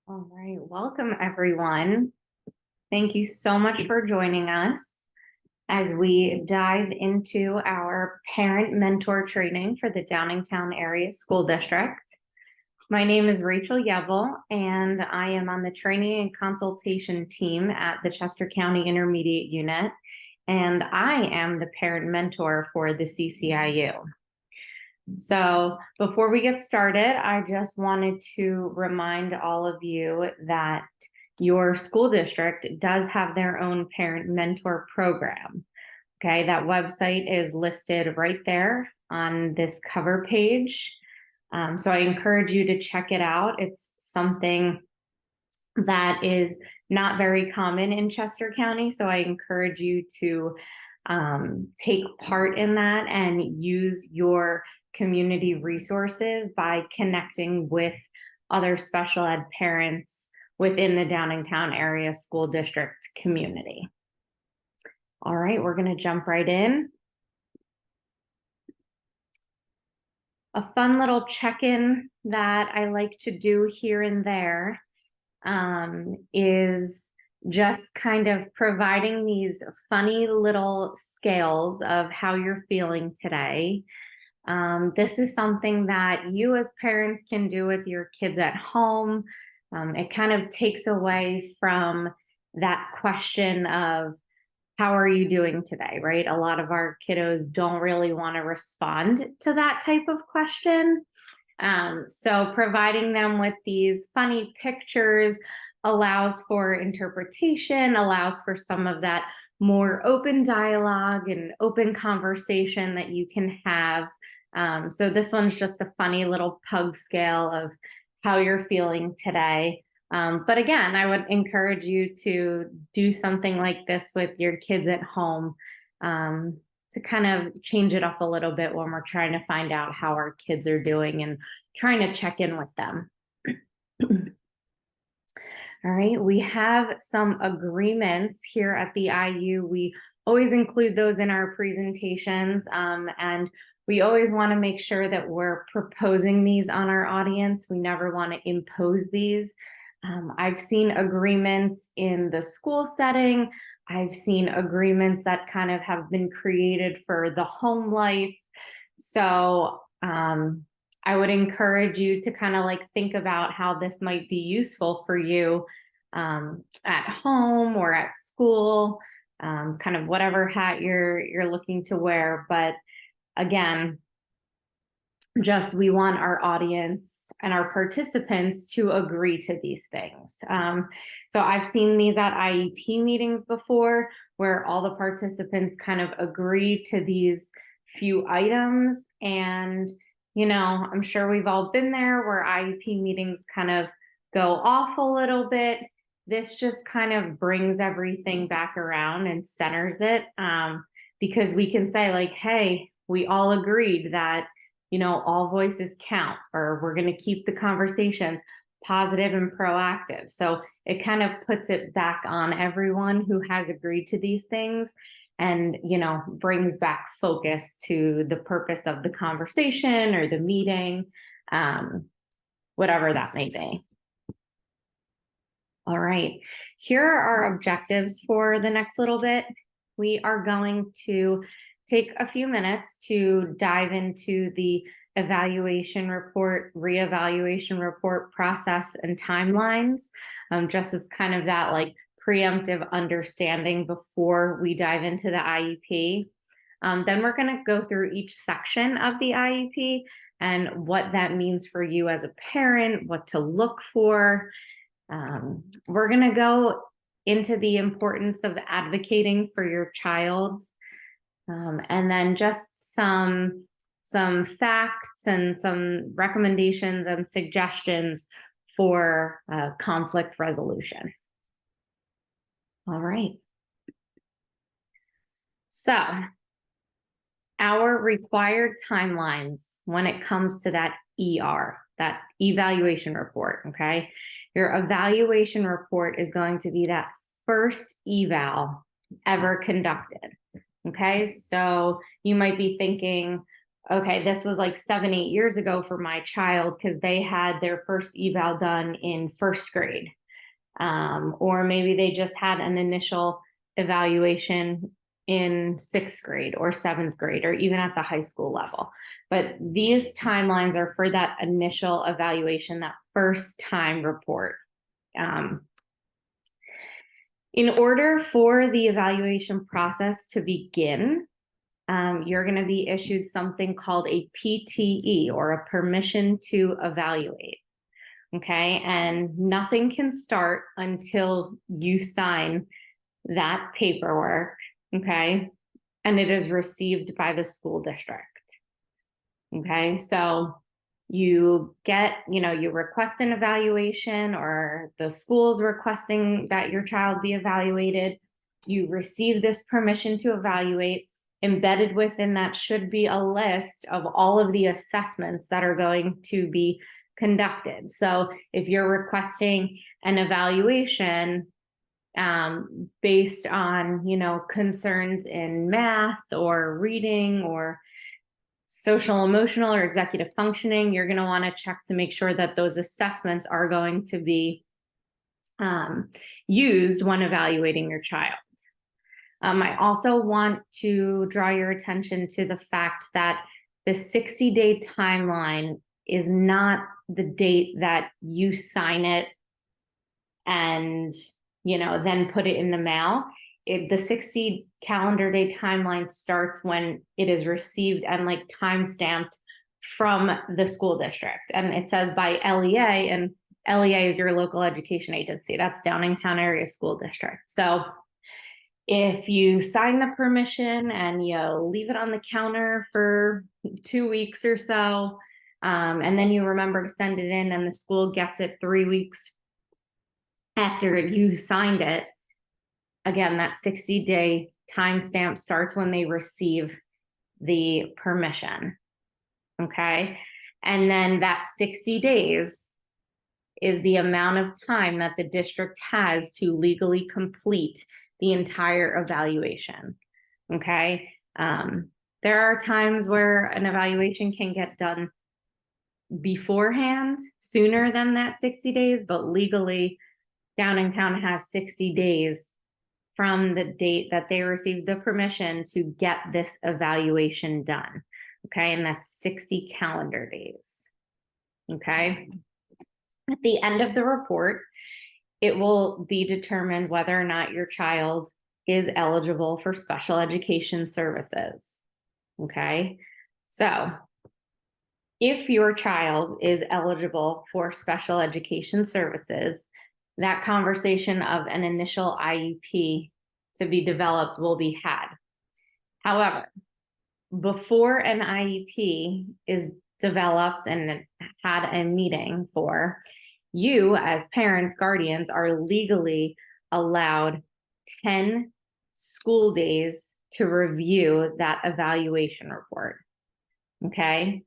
All right, welcome everyone. Thank you so much for joining us as we dive into our parent mentor training for the Downingtown Area School District. My name is Rachel Yevel, and I am on the training and consultation team at the Chester County Intermediate Unit, and I am the parent mentor for the CCIU. So before we get started, I just wanted to remind all of you that your school district does have their own parent mentor program. Okay, that website is listed right there on this cover page. So I encourage you to check it out. It's something that is not very common in Chester County. So I encourage you to take part in that and use your community resources by connecting with other special ed parents within the Downingtown Area School District community. All right, we're going to jump right in. A fun little check-in that I like to do here and there is just kind of providing these funny little scales of how you're feeling today. This is something that you as parents can do with your kids at home. It kind of takes away from that question of how are you doing today, right? A lot of our kiddos don't really want to respond to that type of question. So providing them with these funny pictures allows for interpretation, allows for some of that more open dialogue and open conversation that you can have. So this one's just a funny little pug scale of how you're feeling today. But again, I would encourage you to do something like this with your kids at home to kind of change it up a little bit when we're trying to find out how our kids are doing and trying to check in with them. All right, we have some agreements here at the IU. We always include those in our presentations, and we always want to make sure that we're proposing these on our audience. We never want to impose these. I've seen agreements in the school setting. I've seen agreements that kind of have been created for the home life. So I would encourage you to kind of like think about how this might be useful for you at home or at school, kind of whatever hat you're looking to wear. But again, just we want our audience and our participants to agree to these things. So I've seen these at IEP meetings before where all the participants kind of agree to these few items. And, you know, I'm sure we've all been there where IEP meetings kind of go off a little bit. This just kind of brings everything back around and centers it, because we can say like, hey, we all agreed that, you know, all voices count, or we're going to keep the conversations positive and proactive. So it kind of puts it back on everyone who has agreed to these things and, you know, brings back focus to the purpose of the conversation or the meeting, whatever that may be. All right, here are our objectives for the next little bit. We are going to take a few minutes to dive into the evaluation report, reevaluation report process and timelines, just as kind of that like preemptive understanding before we dive into the IEP. Then we're going to go through each section of the IEP and what that means for you as a parent, what to look for. We're going to go into the importance of advocating for your child. And then just some facts and some recommendations and suggestions for conflict resolution. All right. So our required timelines when it comes to that ER, that evaluation report, okay? Your evaluation report is going to be that first eval ever conducted. Okay, so you might be thinking, okay, this was like 7, 8 years ago for my child because they had their first eval done in first grade. Or maybe they just had an initial evaluation in sixth grade or seventh grade, or even at the high school level. But these timelines are for that initial evaluation, that first time report. In order for the evaluation process to begin, you're going to be issued something called a PTE, or a permission to evaluate. Okay, and nothing can start until you sign that paperwork. Okay, and it is received by the school district. Okay, so you get, you request an evaluation, or the school's requesting that your child be evaluated. You receive this permission to evaluate. Embedded within that should be a list of all of the assessments that are going to be conducted. So if you're requesting an evaluation based on, concerns in math or reading or social, emotional, or executive functioning, you're going to want to check to make sure that those assessments are going to be used when evaluating your child. I also want to draw your attention to the fact that the 60-day timeline is not the date that you sign it and, then put it in the mail. The 60 calendar day timeline starts when it is received and like time stamped from the school district. And it says by LEA, and LEA is your local education agency. That's Downingtown Area School District. So if you sign the permission and you leave it on the counter for 2 weeks or so, and then you remember to send it in, and the school gets it 3 weeks after you signed it, again, that 60-day timestamp starts when they receive the permission. Okay. And then that 60 days is the amount of time that the district has to legally complete the entire evaluation. Okay. There are times where an evaluation can get done beforehand, sooner than that 60 days, but legally, Downingtown has 60 days from the date that they received the permission to get this evaluation done. Okay, and that's 60 calendar days. Okay. At the end of the report, it will be determined whether or not your child is eligible for special education services. Okay, so if your child is eligible for special education services, that conversation of an initial IEP to be developed will be had. However, before an IEP is developed and had a meeting for, you as parents, guardians are legally allowed 10 school days to review that evaluation report. Okay.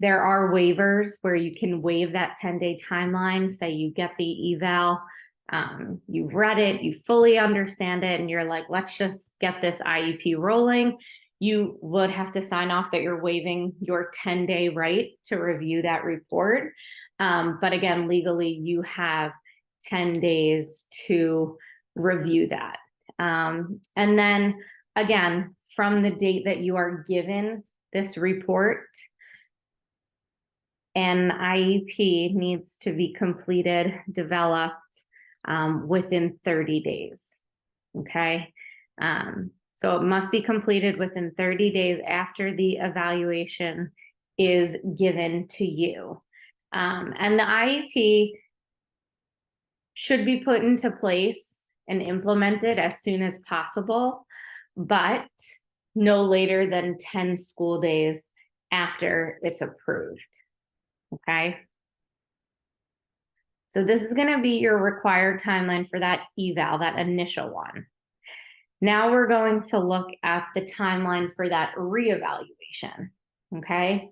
There are waivers where you can waive that 10-day timeline. Say you get the eval, you've read it, you fully understand it, and you're like, let's just get this IEP rolling. You would have to sign off that you're waiving your 10-day right to review that report. But again, legally, you have 10 days to review that. And then again, from the date that you are given this report, an IEP needs to be completed, developed within 30 days. Okay. So it must be completed within 30 days after the evaluation is given to you. And the IEP should be put into place and implemented as soon as possible, but no later than 10 school days after it's approved. Okay. So this is going to be your required timeline for that eval, that initial one. Now we're going to look at the timeline for that reevaluation. Okay.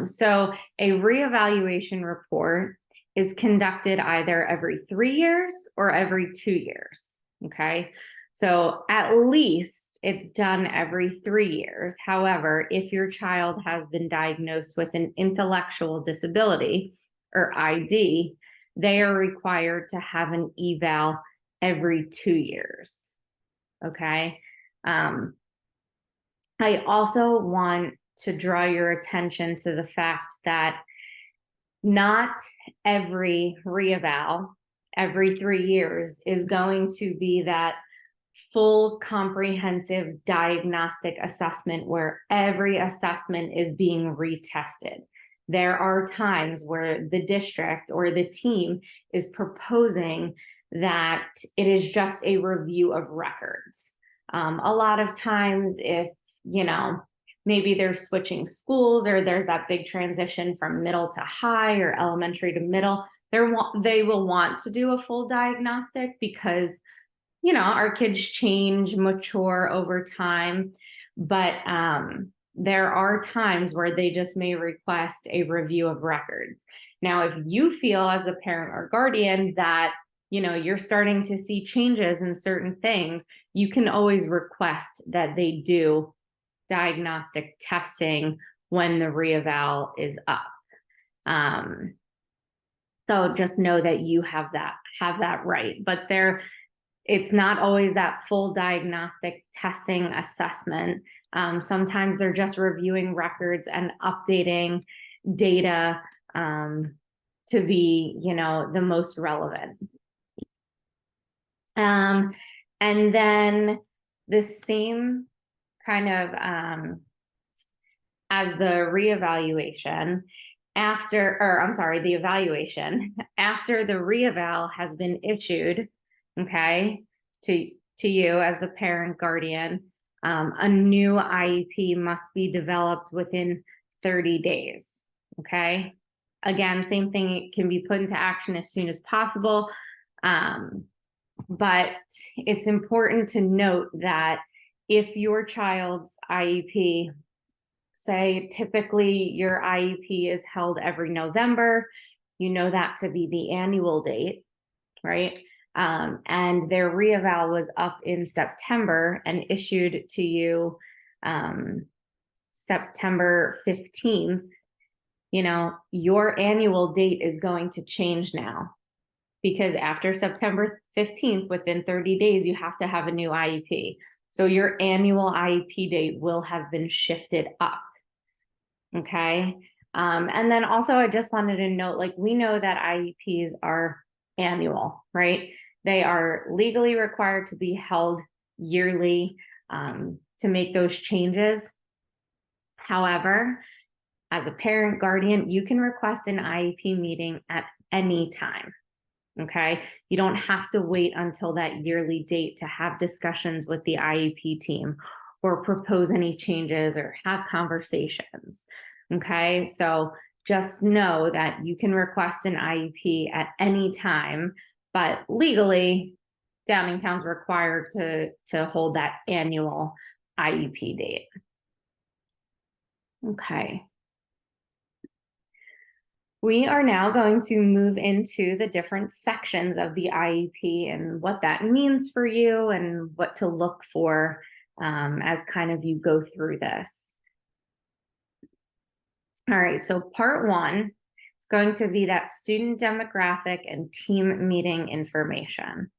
So a reevaluation report is conducted either every 3 years or every 2 years. Okay. So at least it's done every 3 years. However, if your child has been diagnosed with an intellectual disability or ID, they are required to have an eval every 2 years. Okay. I also want to draw your attention to the fact that not every reeval every 3 years is going to be that full comprehensive diagnostic assessment where every assessment is being retested. There are times where the district or the team is proposing that it is just a review of records. A lot of times if, maybe they're switching schools or there's that big transition from middle to high or elementary to middle, they will want to do a full diagnostic because our kids change, mature over time, but there are times where they just may request a review of records. Now, if you feel as a parent or guardian that, you're starting to see changes in certain things, you can always request that they do diagnostic testing when the reeval is up. So just know that you have that right, but it's not always that full diagnostic testing assessment. Sometimes they're just reviewing records and updating data to be, the most relevant. And then the same kind of as the reevaluation, the evaluation, after the reeval has been issued, okay, to you as the parent guardian, a new IEP must be developed within 30 days, okay? Again, same thing, it can be put into action as soon as possible, but it's important to note that if your child's IEP, say typically your IEP is held every November, that to be the annual date, right? And their reeval was up in September and issued to you September 15th, your annual date is going to change now, because after September 15th, within 30 days, you have to have a new IEP. So your annual IEP date will have been shifted up. Okay. And then also I just wanted to note, we know that IEPs are annual, right? They are legally required to be held yearly to make those changes. However, as a parent guardian, you can request an IEP meeting at any time. Okay. You don't have to wait until that yearly date to have discussions with the IEP team or propose any changes or have conversations. Okay. So just know that you can request an IEP at any time, but legally Downingtown's required to hold that annual IEP date. Okay. We are now going to move into the different sections of the IEP and what that means for you and what to look for as kind of you go through this. All right, so part 1 is going to be that student demographic and team meeting information.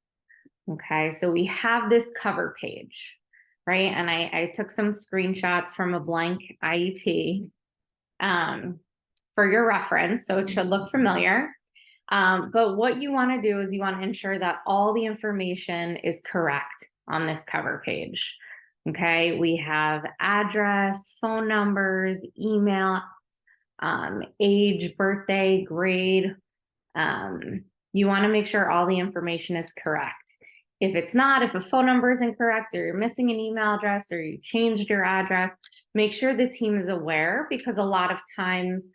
Okay, so we have this cover page, right? And I took some screenshots from a blank IEP. For your reference, so it should look familiar. But what you want to do is you want to ensure that all the information is correct on this cover page. Okay, we have address, phone numbers, email, age, birthday, grade. You want to make sure all the information is correct. If it's not, if a phone number is incorrect or you're missing an email address or you changed your address, make sure the team is aware, because a lot of times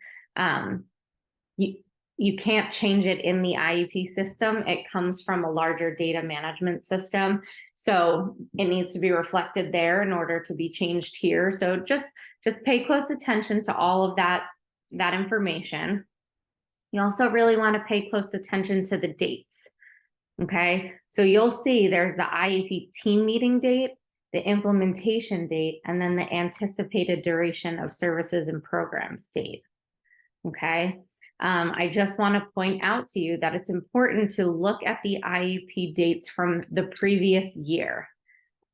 you can't change it in the IEP system. It comes from a larger data management system. So it needs to be reflected there in order to be changed here. So just pay close attention to all of that information. You also really want to pay close attention to the dates. Okay, so you'll see there's the IEP team meeting date, the implementation date, and then the anticipated duration of services and programs date. Okay, I just want to point out to you that it's important to look at the IEP dates from the previous year.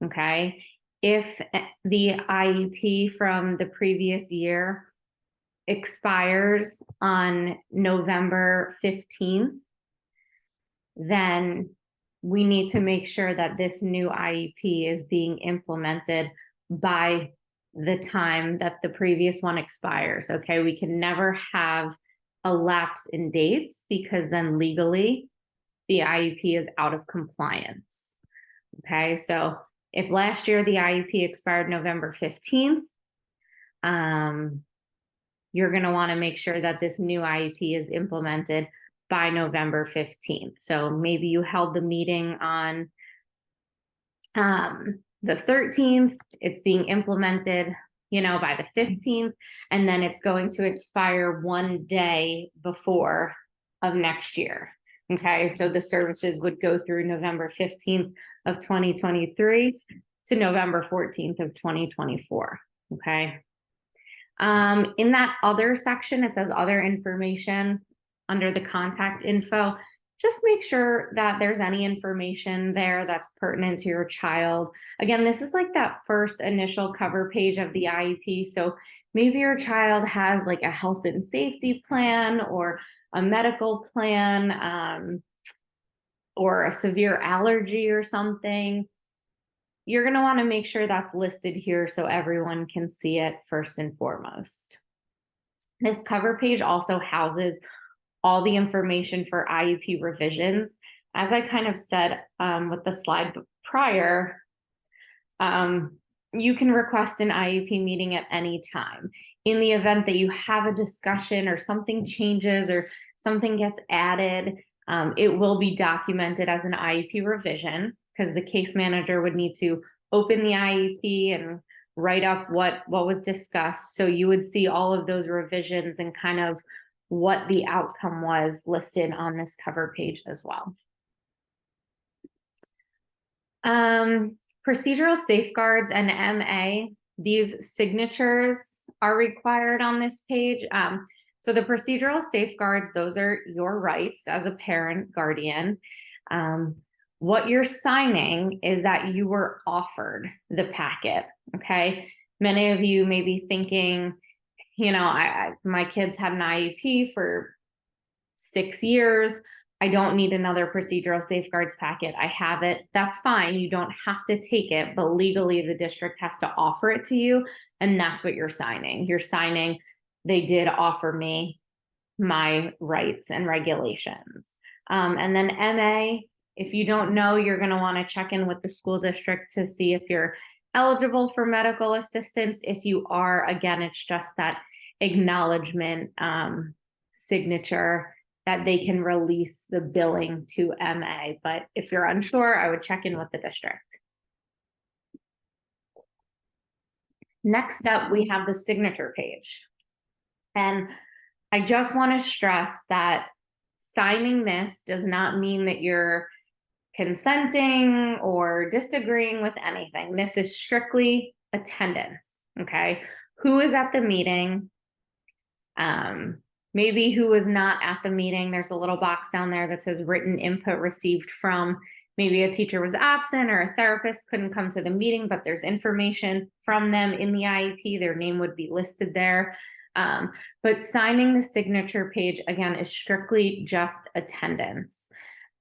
Okay, if the IEP from the previous year expires on November 15th, then we need to make sure that this new IEP is being implemented by the time that the previous one expires. Okay, we can never have a lapse in dates because then legally the IEP is out of compliance. Okay, so if last year the IEP expired November 15th, you're going to want to make sure that this new IEP is implemented by November 15th. So maybe you held the meeting on the 13th, it's being implemented, by the 15th, and then it's going to expire one day before of next year. Okay, so the services would go through November 15th of 2023 to November 14th of 2024. Okay. In that other section, it says other information under the contact info. Just make sure that there's any information there that's pertinent to your child. Again, this is like that first initial cover page of the IEP. So maybe your child has like a health and safety plan or a medical plan, or a severe allergy or something. You're going to want to make sure that's listed here so everyone can see it first and foremost. This cover page also houses all the information for IEP revisions. As I kind of said with the slide prior, you can request an IEP meeting at any time. In the event that you have a discussion or something changes or something gets added, it will be documented as an IEP revision because the case manager would need to open the IEP and write up what was discussed. So you would see all of those revisions and kind of what the outcome was listed on this cover page as well. Procedural safeguards and MA, these signatures are required on this page. So the procedural safeguards, those are your rights as a parent, guardian. What you're signing is that you were offered the packet, okay? Many of you may be thinking, my kids had an IEP for 6 years. I don't need another procedural safeguards packet. I have it. That's fine. You don't have to take it, but legally the district has to offer it to you. And that's what you're signing. You're signing, they did offer me my rights and regulations. And then MA, if you don't know, you're going to want to check in with the school district to see if you're eligible for medical assistance. If you are, again, it's just that acknowledgement signature that they can release the billing to MA. But if you're unsure, I would check in with the district. Next up, we have the signature page. And I just want to stress that signing this does not mean that you're consenting or disagreeing with anything. This is strictly attendance, okay? Who is at the meeting? Maybe who was not at the meeting. There's a little box down there that says written input received from. Maybe a teacher was absent or a therapist couldn't come to the meeting, but there's information from them in the IEP. Their name would be listed there. But signing the signature page, again, is strictly just attendance.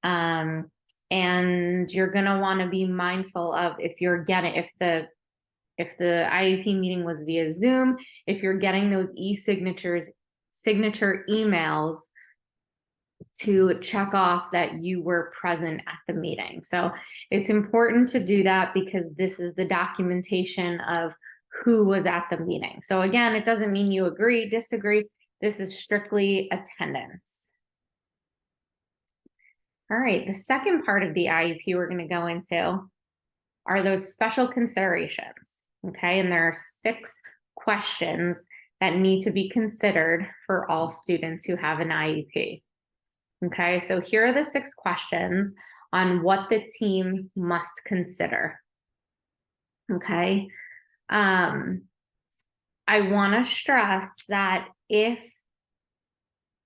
And you're going to want to be mindful of if the IEP meeting was via Zoom, if you're getting those signature emails, to check off that you were present at the meeting. So it's important to do that because this is the documentation of who was at the meeting. So again, it doesn't mean you agree, disagree. This is strictly attendance. All right, the second part of the IEP we're going to go into are those special considerations, okay? And there are 6 questions that need to be considered for all students who have an IEP. Okay, so here are the 6 questions. on what the team must consider. Okay. I want to stress that if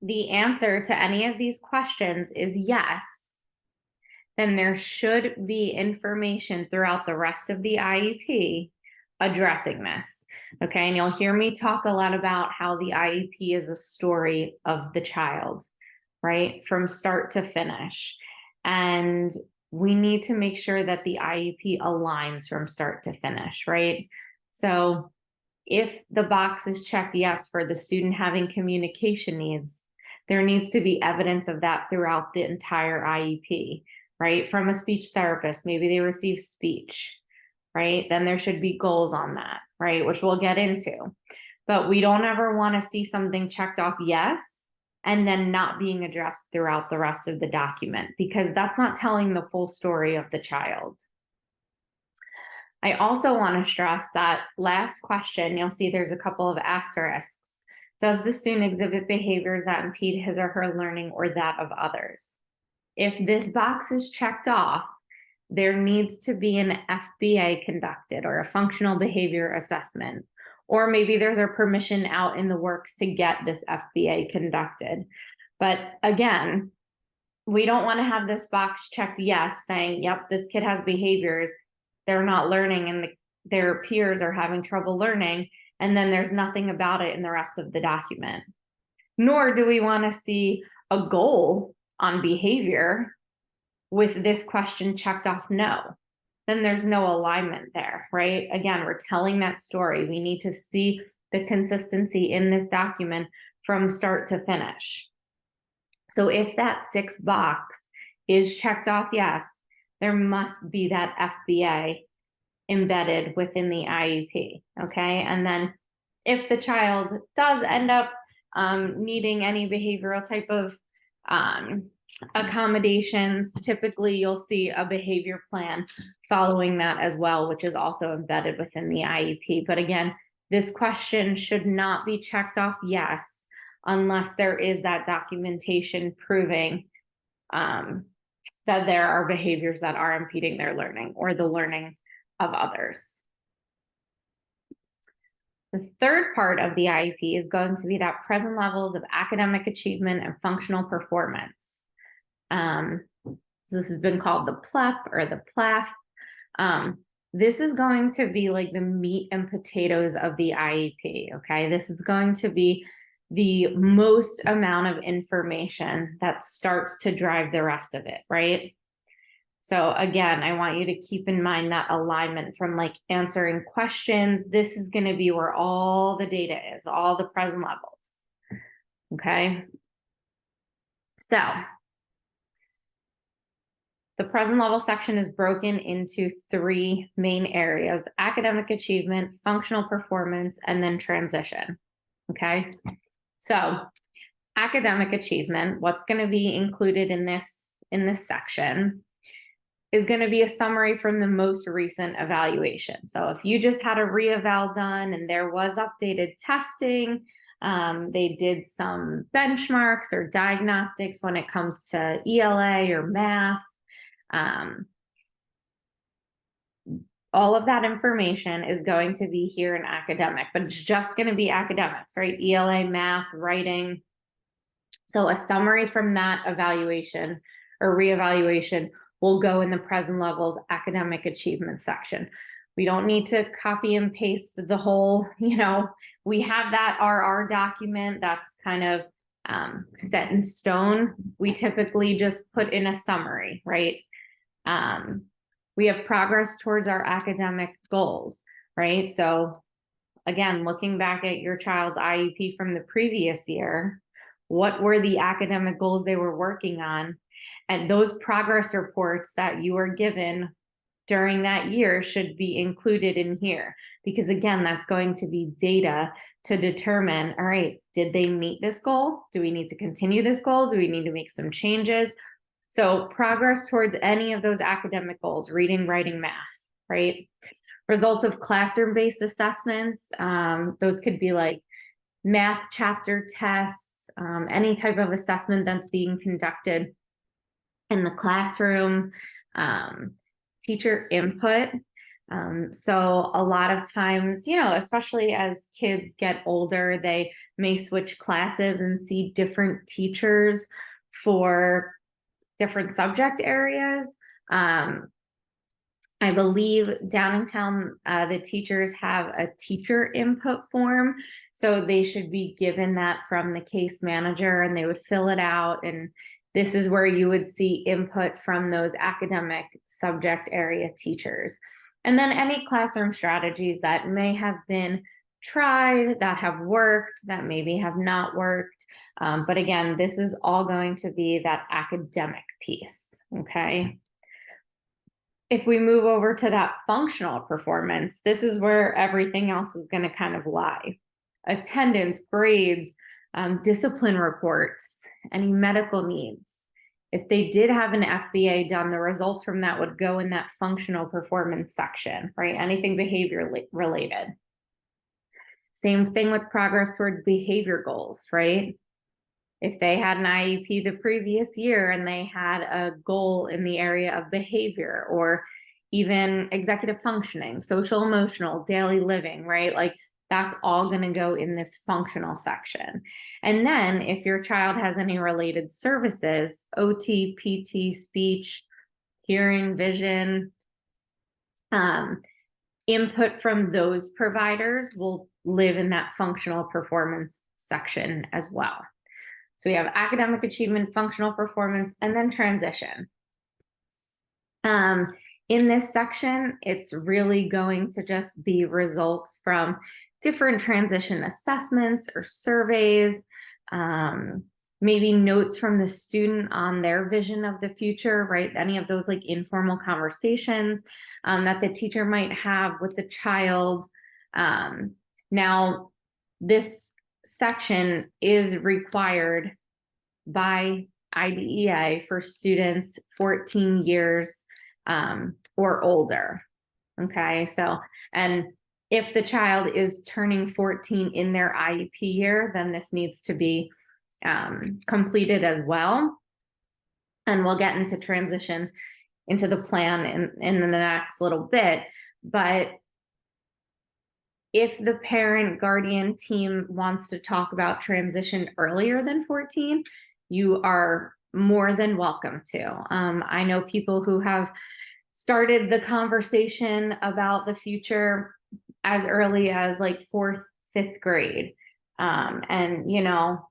the answer to any of these questions is yes, then there should be information throughout the rest of the IEP addressing this. Okay, and you'll hear me talk a lot about how the IEP is a story of the child, right? From start to finish. And we need to make sure that the IEP aligns from start to finish, right? So if the box is checked yes for the student having communication needs, there needs to be evidence of that throughout the entire IEP, right? From a speech therapist, maybe they receive speech, right? Then there should be goals on that, right? Which we'll get into. But we don't ever want to see something checked off yes, and then not being addressed throughout the rest of the document, because that's not telling the full story of the child. I also want to stress that last question, you'll see there's a couple of asterisks. Does the student exhibit behaviors that impede his or her learning or that of others? If this box is checked off, there needs to be an FBA conducted, or a functional behavior assessment. Or maybe there's a permission out in the works to get this FBA conducted. But again, we don't want to have this box checked yes, saying, yep, this kid has behaviors, they're not learning, and their peers are having trouble learning, and then there's nothing about it in the rest of the document. Nor do we want to see a goal on behavior with this question checked off no. Then there's no alignment there, right? Again, we're telling that story. We need to see the consistency in this document from start to finish. So if that 6 box is checked off yes, there must be that FBA embedded within the IEP, okay? And then if the child does end up needing any behavioral type of accommodations, typically you'll see a behavior plan following that as well, which is also embedded within the IEP. But again, this question should not be checked off yes, unless there is that documentation proving that there are behaviors that are impeding their learning or the learning of others. The third part of the IEP is going to be that present levels of academic achievement and functional performance. This has been called the PLEP or the PLAF. This is going to be like the meat and potatoes of the IEP, okay? This is going to be the most amount of information that starts to drive the rest of it, right? So again, I want you to keep in mind that alignment from like answering questions. This is going to be where all the data is, all the present levels, okay? So the present level section is broken into 3 main areas: academic achievement, functional performance, and then transition, okay? So academic achievement, what's going to be included in this section is going to be a summary from the most recent evaluation. So if you just had a re-eval done and there was updated testing, they did some benchmarks or diagnostics when it comes to ELA or math, all of that information is going to be here in academic, but it's just going to be academics, right? ELA, math, writing. So a summary from that evaluation or reevaluation will go in the present levels academic achievement section. We don't need to copy and paste the whole, we have that RR document that's kind of set in stone. We typically just put in a summary, right? We have progress towards our academic goals, right? So again, looking back at your child's IEP from the previous year, what were the academic goals they were working on? And those progress reports that you were given during that year should be included in here, because again, that's going to be data to determine, all right, did they meet this goal? Do we need to continue this goal? Do we need to make some changes? So progress towards any of those academic goals, reading, writing, math, right? Results of classroom-based assessments. Those could be like math chapter tests, any type of assessment that's being conducted in the classroom, teacher input. So a lot of times, especially as kids get older, they may switch classes and see different teachers for different subject areas. I believe Downingtown, the teachers have a teacher input form, so they should be given that from the case manager, and they would fill it out, and this is where you would see input from those academic subject area teachers. And then any classroom strategies that may have been tried, that have worked, that maybe have not worked. But again, this is all going to be that academic piece, okay? If we move over to that functional performance, this is where everything else is going to kind of lie. Attendance, grades, discipline reports, any medical needs. If they did have an FBA done, the results from that would go in that functional performance section, right? Anything behavior related. Same thing with progress towards behavior goals, right? If they had an IEP the previous year and they had a goal in the area of behavior or even executive functioning, social, emotional, daily living, right? Like that's all going to go in this functional section. And then if your child has any related services, OT, PT, speech, hearing, vision, input from those providers will live in that functional performance section as well. So we have academic achievement, functional performance, and then transition. In this section, it's really going to just be results from different transition assessments or surveys, maybe notes from the student on their vision of the future, right? Any of those like informal conversations that the teacher might have with the child. Now, this section is required by IDEA for students 14 years or older. Okay, so, and if the child is turning 14 in their IEP year, then this needs to be completed as well. And we'll get into transition into the plan in the next little bit. But if the parent guardian team wants to talk about transition earlier than 14, you are more than welcome to. I know people who have started the conversation about the future as early as like 4th, 5th grade. And,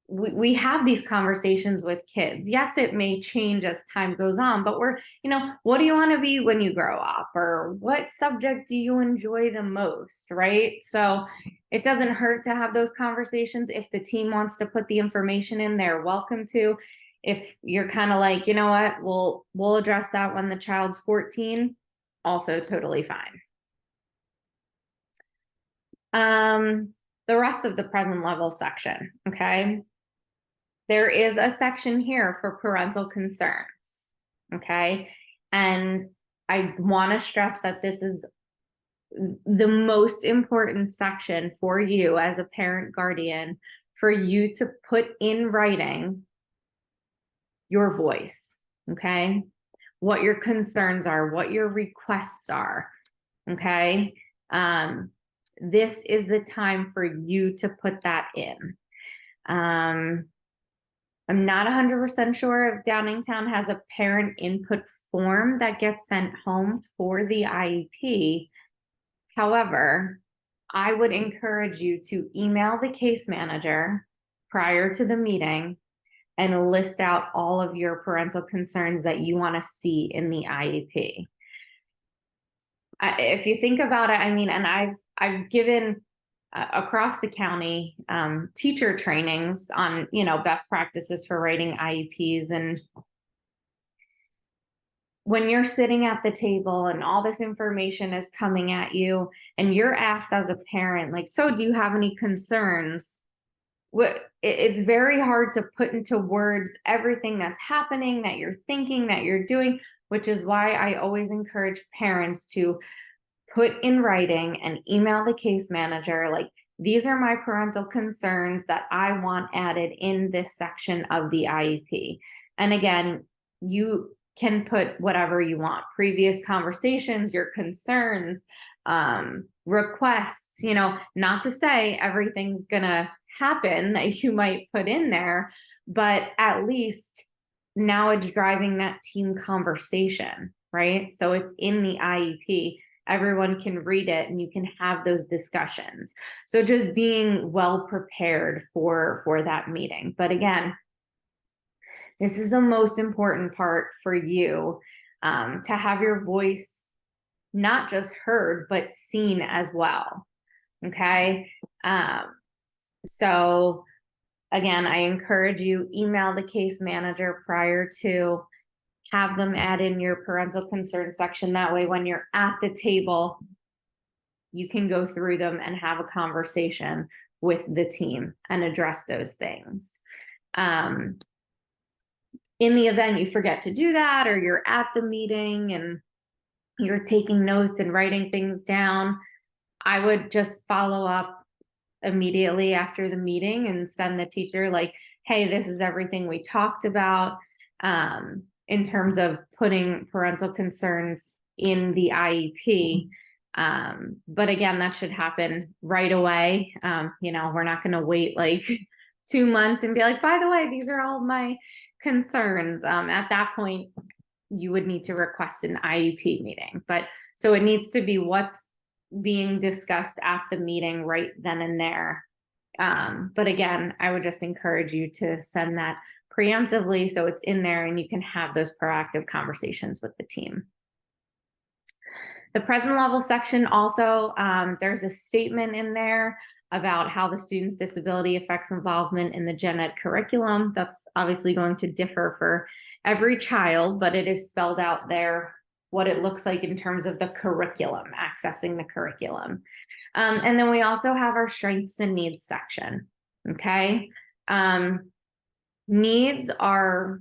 we have these conversations with kids. Yes, it may change as time goes on, but we're, what do you want to be when you grow up? Or what subject do you enjoy the most, right? So it doesn't hurt to have those conversations. If the team wants to put the information in, they're welcome to. If you're kind of like, you know what, we'll address that when the child's 14, also totally fine. The rest of the present level section, okay? There is a section here for parental concerns, okay? And I want to stress that this is the most important section for you as a parent guardian, for you to put in writing your voice, okay? What your concerns are, what your requests are, okay? This is the time for you to put that in. I'm not 100% sure if Downingtown has a parent input form that gets sent home for the IEP. However, I would encourage you to email the case manager prior to the meeting and list out all of your parental concerns that you want to see in the IEP. If you think about it, and I've given across the county teacher trainings on best practices for writing IEPs, and when you're sitting at the table and all this information is coming at you and you're asked as a parent, like, so do you have any concerns? It's very hard to put into words everything that's happening, that you're thinking, that you're doing, which is why I always encourage parents to put in writing and email the case manager, like, these are my parental concerns that I want added in this section of the IEP. And again, you can put whatever you want, previous conversations, your concerns, requests, not to say everything's gonna happen that you might put in there, but at least now it's driving that team conversation, right? So it's in the IEP. Everyone can read it and you can have those discussions. So just being well prepared for that meeting. But again, this is the most important part for you, to have your voice not just heard, but seen as well. Okay. So again, I encourage you, email the case manager prior to, have them add in your parental concern section. That way, when you're at the table, you can go through them and have a conversation with the team and address those things. In the event you forget to do that, or you're at the meeting and you're taking notes and writing things down, I would just follow up immediately after the meeting and send the teacher like, hey, this is everything we talked about, in terms of putting parental concerns in the IEP. But again, that should happen right away. We're not going to wait like 2 months and be like, by the way, these are all my concerns. At that point, you would need to request an IEP meeting. But so it needs to be what's being discussed at the meeting right then and there. But again, I would just encourage you to send that preemptively so it's in there and you can have those proactive conversations with the team. The present level section also, there's a statement in there about how the student's disability affects involvement in the gen ed curriculum. That's obviously going to differ for every child, but it is spelled out there what it looks like in terms of the curriculum, accessing the curriculum. And then we also have our strengths and needs section, okay? Needs are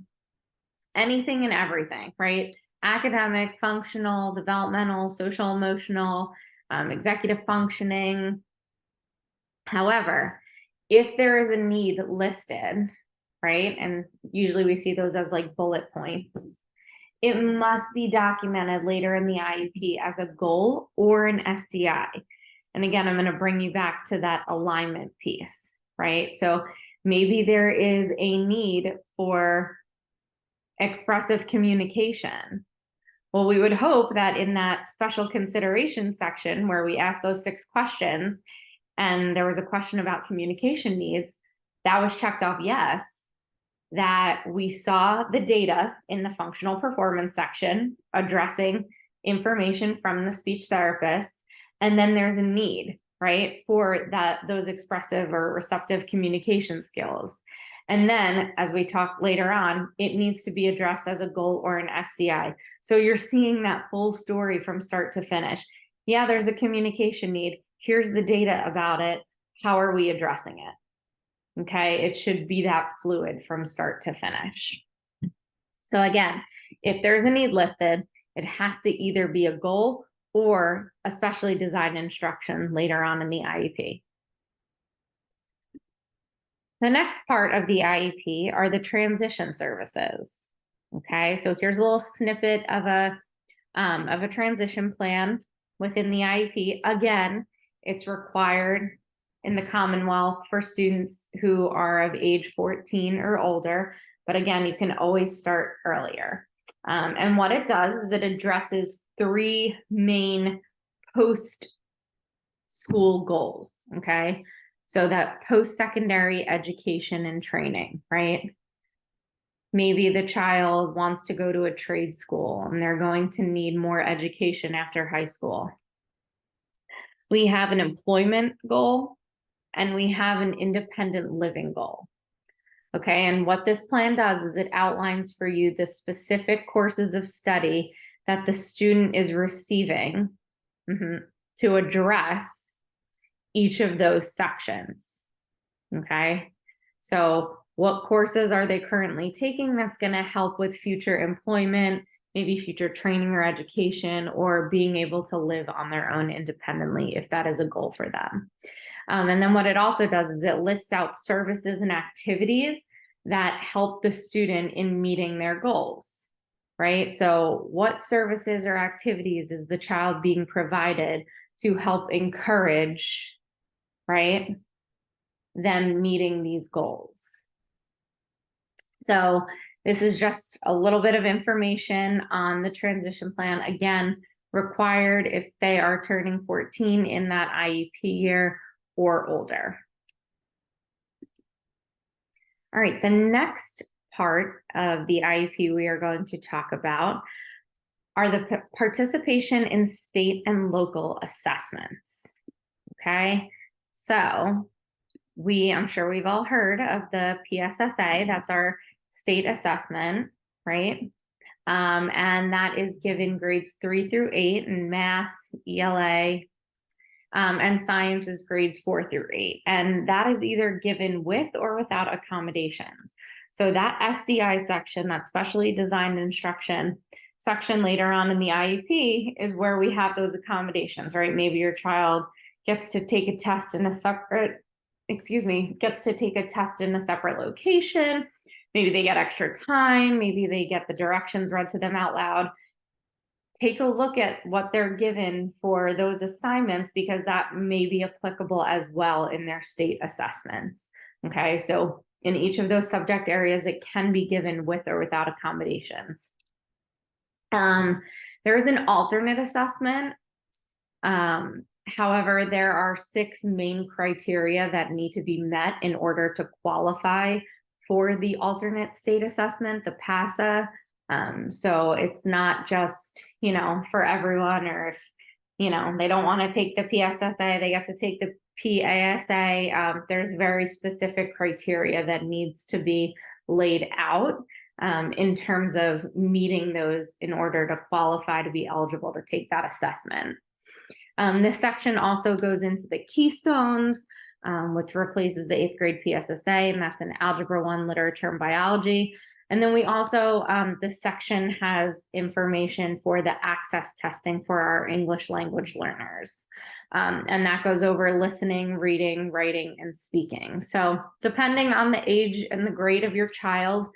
anything and everything, right? Academic, functional, developmental, social, emotional, executive functioning. However, if there is a need listed, right, and usually we see those as like bullet points, it must be documented later in the IEP as a goal or an SDI. And again, I'm going to bring you back to that alignment piece, right? So maybe there is a need for expressive communication. Well, we would hope that in that special consideration section where we ask those 6 questions and there was a question about communication needs, that was checked off yes, that we saw the data in the functional performance section addressing information from the speech therapist, and then there's a need, right, for those expressive or receptive communication skills. And then, as we talk later on, it needs to be addressed as a goal or an SDI. So you're seeing that full story from start to finish. Yeah, there's a communication need. Here's the data about it. How are we addressing it? Okay, it should be that fluid from start to finish. So again, if there's a need listed, it has to either be a goal or a specially designed instruction later on in the IEP. The next part of the IEP are the transition services. Okay, so here's a little snippet of a transition plan within the IEP. Again, it's required in the Commonwealth for students who are of age 14 or older, but again, you can always start earlier. And what it does is it addresses 3 main post-school goals, okay? So that post-secondary education and training, right? Maybe the child wants to go to a trade school and they're going to need more education after high school. We have an employment goal and we have an independent living goal. Okay, and what this plan does is it outlines for you the specific courses of study that the student is receiving to address each of those sections. Okay, so what courses are they currently taking that's going to help with future employment, maybe future training or education, or being able to live on their own independently if that is a goal for them. And then what it also does is it lists out services and activities that help the student in meeting their goals. right? So what services or activities is the child being provided to help encourage, right, them meeting these goals? So this is just a little bit of information on the transition plan. Again, required if they are turning 14 in that IEP year or older. All right, the next part of the IEP we are going to talk about are the participation in state and local assessments. Okay, so I'm sure we've all heard of the PSSA. That's our state assessment, right? And that is given grades 3 through 8 in math, ELA, and science is grades 4 through 8. And that is either given with or without accommodations. So that SDI section, that specially designed instruction section later on in the IEP, is where we have those accommodations, right? Maybe your child gets to take a test in a separate, gets to take a test in a separate location. Maybe they get extra time. Maybe they get the directions read to them out loud. Take a look at what they're given for those assignments, because that may be applicable as well in their state assessments. Okay, so in each of those subject areas, it can be given with or without accommodations. There is an alternate assessment. However, there are 6 main criteria that need to be met in order to qualify for the alternate state assessment, the PASA. So it's not just, for everyone, or if, they don't want to take the PSSA, they get to take the PASA. There's very specific criteria that needs to be laid out in terms of meeting those in order to qualify to be eligible to take that assessment. This section also goes into the keystones, which replaces the 8th grade PSSA, and that's in Algebra 1, Literature and Biology. And then we also, this section has information for the access testing for our English language learners. And that goes over listening, reading, writing, and speaking. So depending on the age and the grade of your child,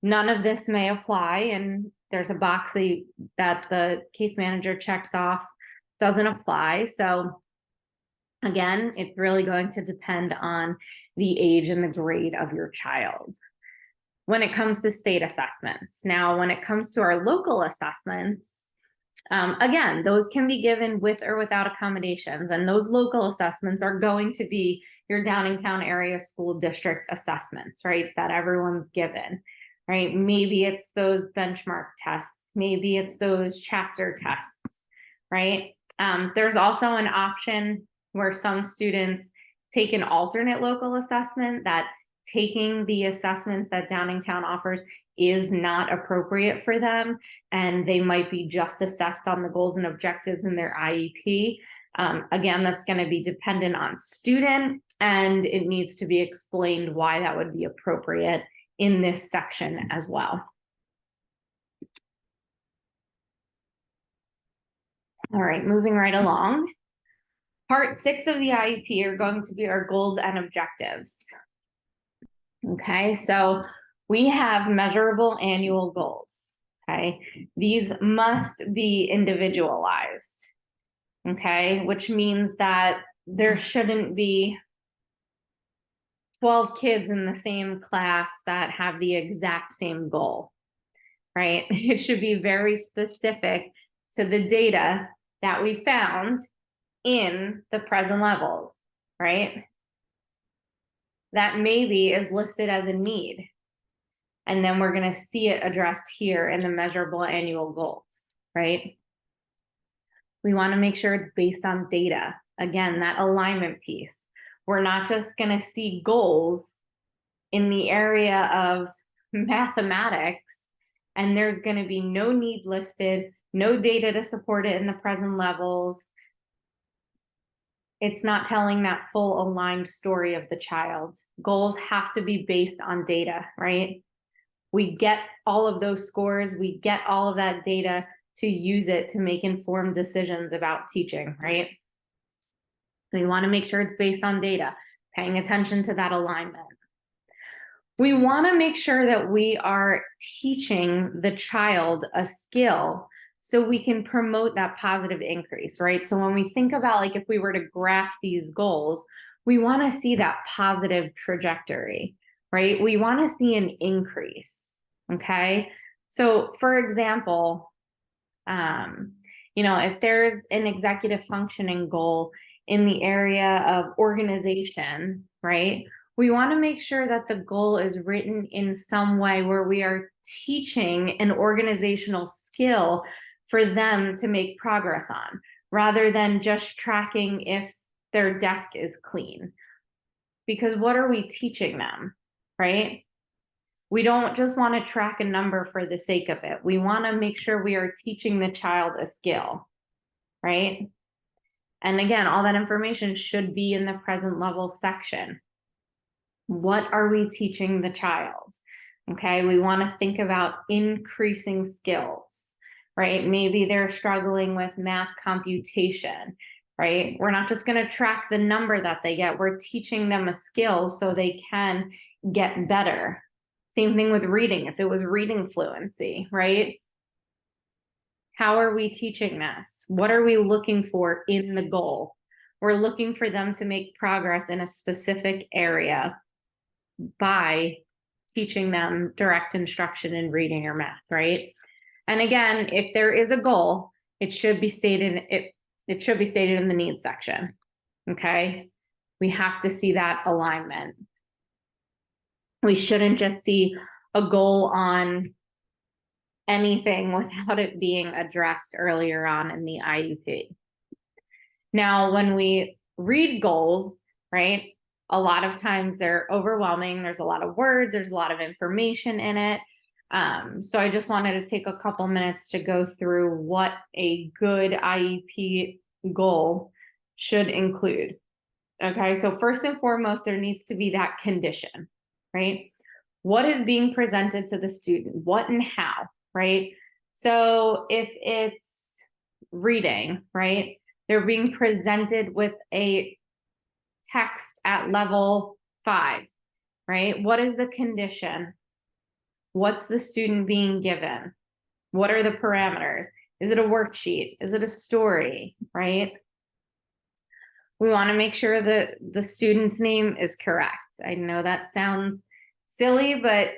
none of this may apply. And there's a box that the case manager checks off, doesn't apply. So again, it's really going to depend on the age and the grade of your child. When it comes to state assessments. Now, when it comes to our local assessments, again, those can be given with or without accommodations. And those local assessments are going to be your Downingtown Area School District assessments, right? That everyone's given, right? Maybe it's those benchmark tests. Maybe it's those chapter tests, right? There's also an option where some students take an alternate local assessment, that taking the assessments that Downingtown offers is not appropriate for them, and they might be just assessed on the goals and objectives in their IEP. Again, that's going to be dependent on student, and it needs to be explained why that would be appropriate in this section as well. All right, moving right along. Part 6 of the IEP are going to be our goals and objectives. Okay, so we have measurable annual goals. Okay, these must be individualized. Okay, which means that there shouldn't be 12 kids in the same class that have the exact same goal, right? It should be very specific to the data that we found in the present levels, right? That maybe is listed as a need. And then we're going to see it addressed here in the measurable annual goals, right? We want to make sure it's based on data. Again, that alignment piece. We're not just going to see goals in the area of mathematics, and there's going to be no need listed, no data to support it in the present levels. It's not telling that full aligned story of the child. Goals have to be based on data, right? We get all of those scores, we get all of that data to use it to make informed decisions about teaching, right? So you want to make sure it's based on data, paying attention to that alignment. We want to make sure that we are teaching the child a skill so we can promote that positive increase, right? So when we think about like if we were to graph these goals, we want to see that positive trajectory, right? We want to see an increase, okay? So for example, if there's an executive functioning goal in the area of organization, right? We want to make sure that the goal is written in some way where we are teaching an organizational skill for them to make progress on, rather than just tracking if their desk is clean. Because what are we teaching them, right? We don't just want to track a number for the sake of it. We want to make sure we are teaching the child a skill, right? And again, all that information should be in the present level section. What are we teaching the child? Okay, we want to think about increasing skills, right? Maybe they're struggling with math computation, right? We're not just going to track the number that they get. We're teaching them a skill so they can get better. Same thing with reading. If it was reading fluency, right? How are we teaching this? What are we looking for in the goal? We're looking for them to make progress in a specific area by teaching them direct instruction in reading or math, right? And again, if there is a goal, it should be stated, it should be stated in the needs section, okay? We have to see that alignment. We shouldn't just see a goal on anything without it being addressed earlier on in the IEP. Now, when we read goals, right, a lot of times they're overwhelming. There's a lot of words, there's a lot of information in it. So I just wanted to take a couple minutes to go through what a good IEP goal should include. Okay, so first and foremost, there needs to be that condition, right? What is being presented to the student? What and how, right? So if it's reading, right, they're being presented with a text at level 5, right? What is the condition? What's the student being given? What are the parameters? Is it a worksheet? Is it a story, right? We want to make sure that the student's name is correct. I know that sounds silly, but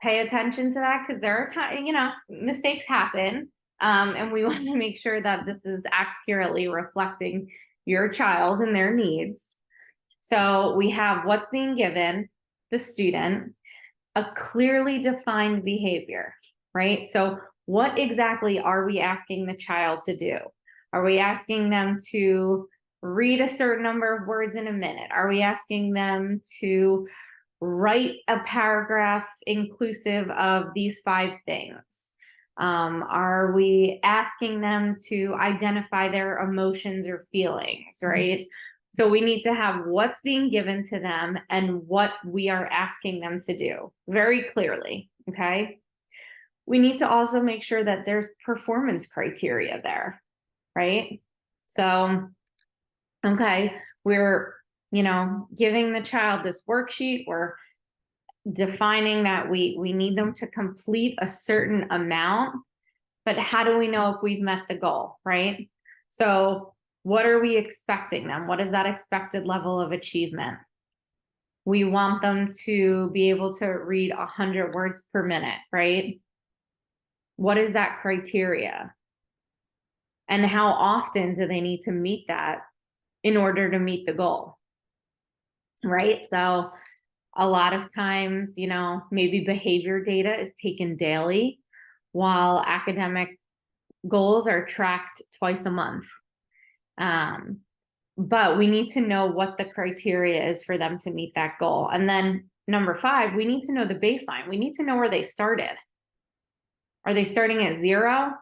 pay attention to that because there are times, mistakes happen. And we want to make sure that this is accurately reflecting your child and their needs. So we have what's being given, the student, a clearly defined behavior, right? So what exactly are we asking the child to do? Are we asking them to read a certain number of words in a minute? Are we asking them to write a paragraph inclusive of these 5 things? Are we asking them to identify their emotions or feelings, right? So we need to have what's being given to them and what we are asking them to do very clearly, okay? We need to also make sure that there's performance criteria there, right? So, okay, we're, giving the child this worksheet. We're defining that we need them to complete a certain amount, but how do we know if we've met the goal, right? So what are we expecting them? What is that expected level of achievement? We want them to be able to read 100 words per minute, right? What is that criteria? And how often do they need to meet that in order to meet the goal, right? So a lot of times, maybe behavior data is taken daily while academic goals are tracked twice a month. But we need to know what the criteria is for them to meet that goal. And then number 5, we need to know the baseline. We need to know where they started. Are they starting at 0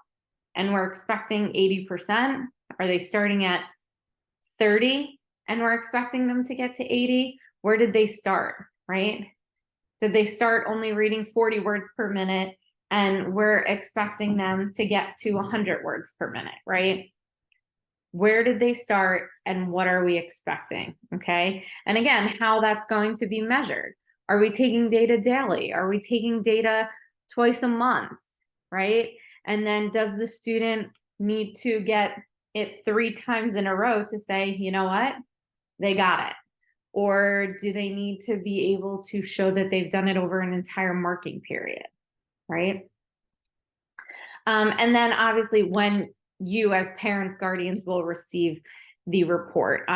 and we're expecting 80%? Are they starting at 30 and we're expecting them to get to 80? Where did they start, right? Did they start only reading 40 words per minute and we're expecting them to get to 100 words per minute, right? Where did they start and what are we expecting, okay? And again, how that's going to be measured. Are we taking data daily? Are we taking data twice a month, right? And then does the student need to get it 3 times in a row to say, you know what, they got it? Or do they need to be able to show that they've done it over an entire marking period, right? And then obviously when you as parents, guardians will receive the report.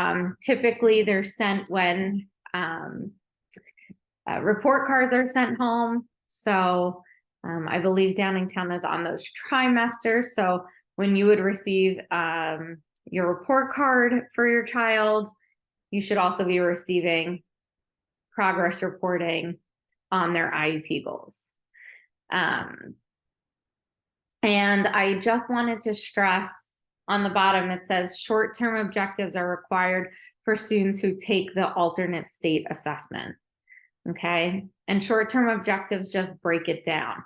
Typically they're sent when report cards are sent home. So I believe Downingtown is on those trimesters. So when you would receive your report card for your child, you should also be receiving progress reporting on their IEP goals. And I just wanted to stress on the bottom, it says short-term objectives are required for students who take the alternate state assessment. Okay, and short-term objectives just break it down.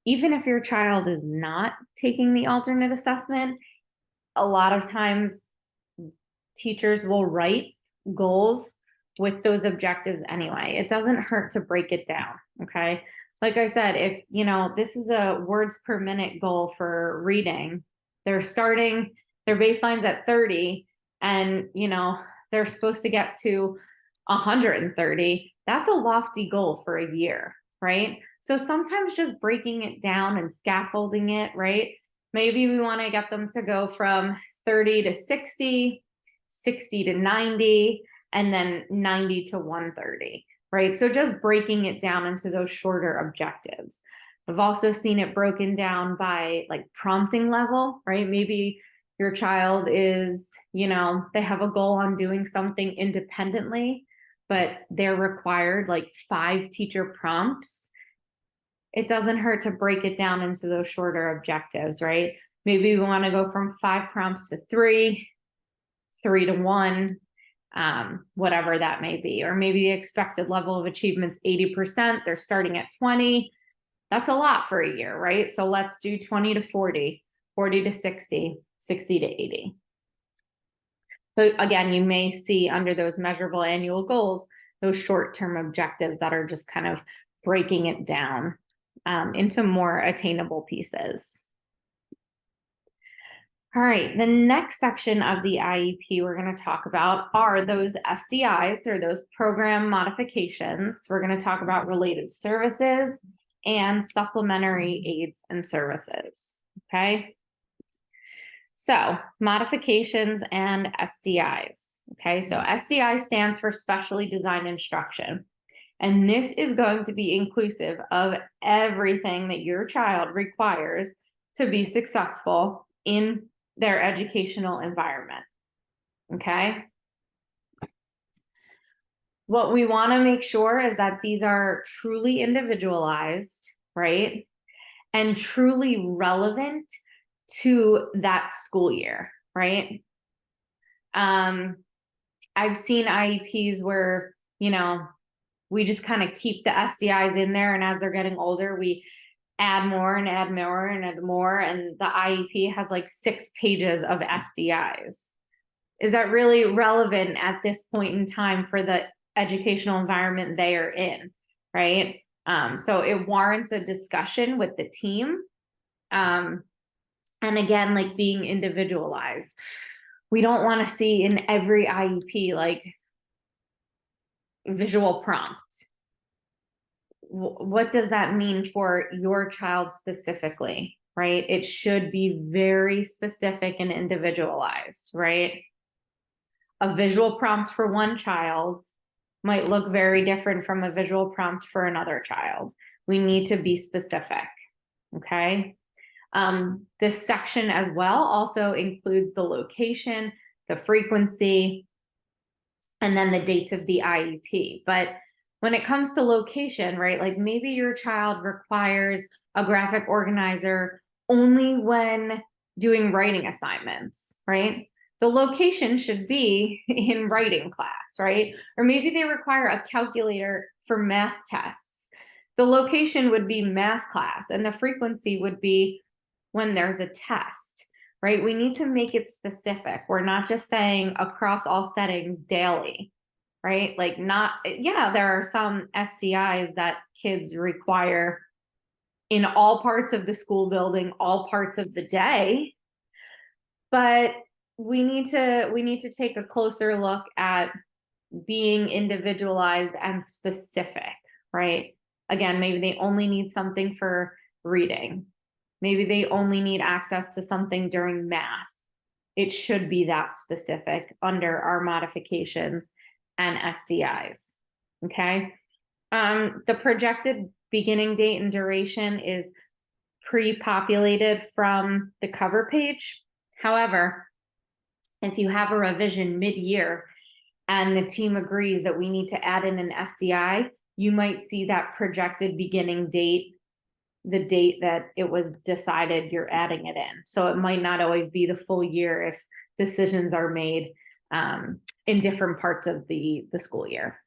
Even if your child is not taking the alternate assessment, a lot of times teachers will write goals with those objectives anyway. It doesn't hurt to break it down, okay? Like I said, if, you know, this is a words per minute goal for reading, they're starting, their baseline's at 30, and, you know, they're supposed to get to 130. That's a lofty goal for a year, right? So sometimes just breaking it down and scaffolding it, right? Maybe we want to get them to go from 30 to 60, 60 to 90, and then 90 to 130, right? So just breaking it down into those shorter objectives. I've also seen it broken down by like prompting level, right? Maybe your child is, you know, they have a goal on doing something independently, but they're required like 5 teacher prompts. It doesn't hurt to break it down into those shorter objectives, right? Maybe we want to go from 5 prompts to 3, 3 to 1, whatever that may be. Or maybe the expected level of achievement's 80%, they're starting at 20. That's a lot for a year, right? So let's do 20 to 40, 40 to 60, 60 to 80. So again, you may see under those measurable annual goals, those short-term objectives that are just kind of breaking it down into more attainable pieces. All right, the next section of the IEP we're going to talk about are those SDIs, or those program modifications. We're going to talk about related services and supplementary aids and services, okay? So modifications and SDIs, okay? So SDI stands for specially designed instruction. And this is going to be inclusive of everything that your child requires to be successful in their educational environment, okay? What we want to make sure is that these are truly individualized, right? And truly relevant to that school year, right? I've seen IEPs where, you know, we just kind of keep the SDIs in there, and as they're getting older, we add more and add more and add more, and the IEP has like 6 pages of SDIs. Is that really relevant at this point in time for the educational environment they are in, right? So it warrants a discussion with the team. And again, like being individualized. We don't want to see in every IEP like visual prompt. What does that mean for your child specifically, right? It should be very specific and individualized, right? A visual prompt for one child might look very different from a visual prompt for another child. We need to be specific, okay? This section as well also includes the location, the frequency, and then the dates of the IEP. But when it comes to location, right, like maybe your child requires a graphic organizer only when doing writing assignments, right? The location should be in writing class, right? Or maybe they require a calculator for math tests. The location would be math class, and the frequency would be when there's a test, right? We need to make it specific. We're not just saying across all settings daily, right? Like not, yeah, there are some STIs that kids require in all parts of the school building, all parts of the day. But we need to take a closer look at being individualized and specific, right? Again, maybe they only need something for reading. Maybe they only need access to something during math. It should be that specific under our modifications and SDIs, okay? The projected beginning date and duration is pre-populated from the cover page. However, if you have a revision mid-year and the team agrees that we need to add in an SDI, you might see that projected beginning date, the date that it was decided you're adding it in. So it might not always be the full year if decisions are made in different parts of the school year.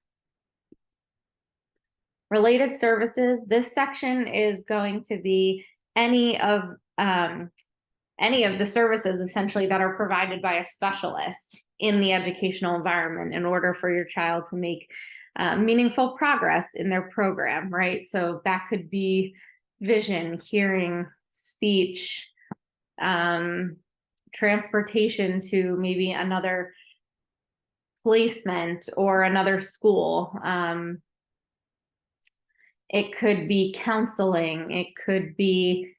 Related services, this section is going to be any of the services essentially that are provided by a specialist in the educational environment in order for your child to make meaningful progress in their program, right? So that could be vision, hearing, speech, transportation to maybe another placement or another school. It could be counseling, it could be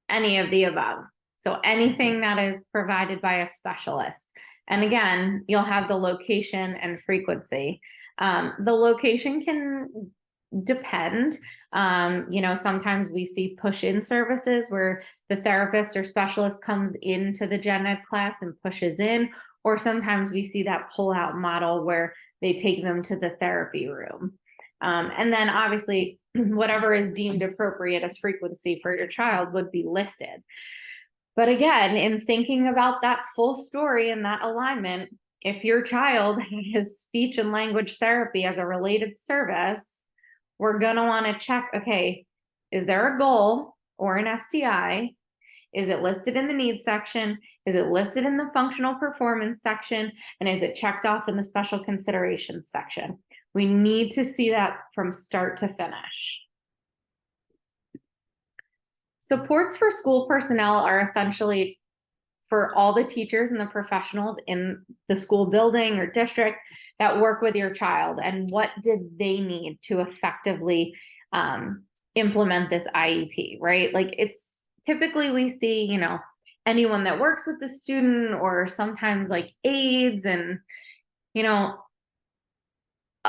any of the above. So anything that is provided by a specialist. And again, you'll have the location and frequency. The location can depend. Sometimes we see push-in services where the therapist or specialist comes into the gen ed class and pushes in, or sometimes we see that pull-out model where they take them to the therapy room. And then obviously, whatever is deemed appropriate as frequency for your child would be listed. But again, in thinking about that full story and that alignment, if your child has speech and language therapy as a related service, we're going to want to check, okay, is there a goal or an STI? Is it listed in the needs section? Is it listed in the functional performance section? And is it checked off in the special considerations section? We need to see that from start to finish. Supports for school personnel are essentially for all the teachers and the professionals in the school building or district that work with your child, and what did they need to effectively implement this IEP, right? Like it's typically we see, anyone that works with the student or sometimes like aides and,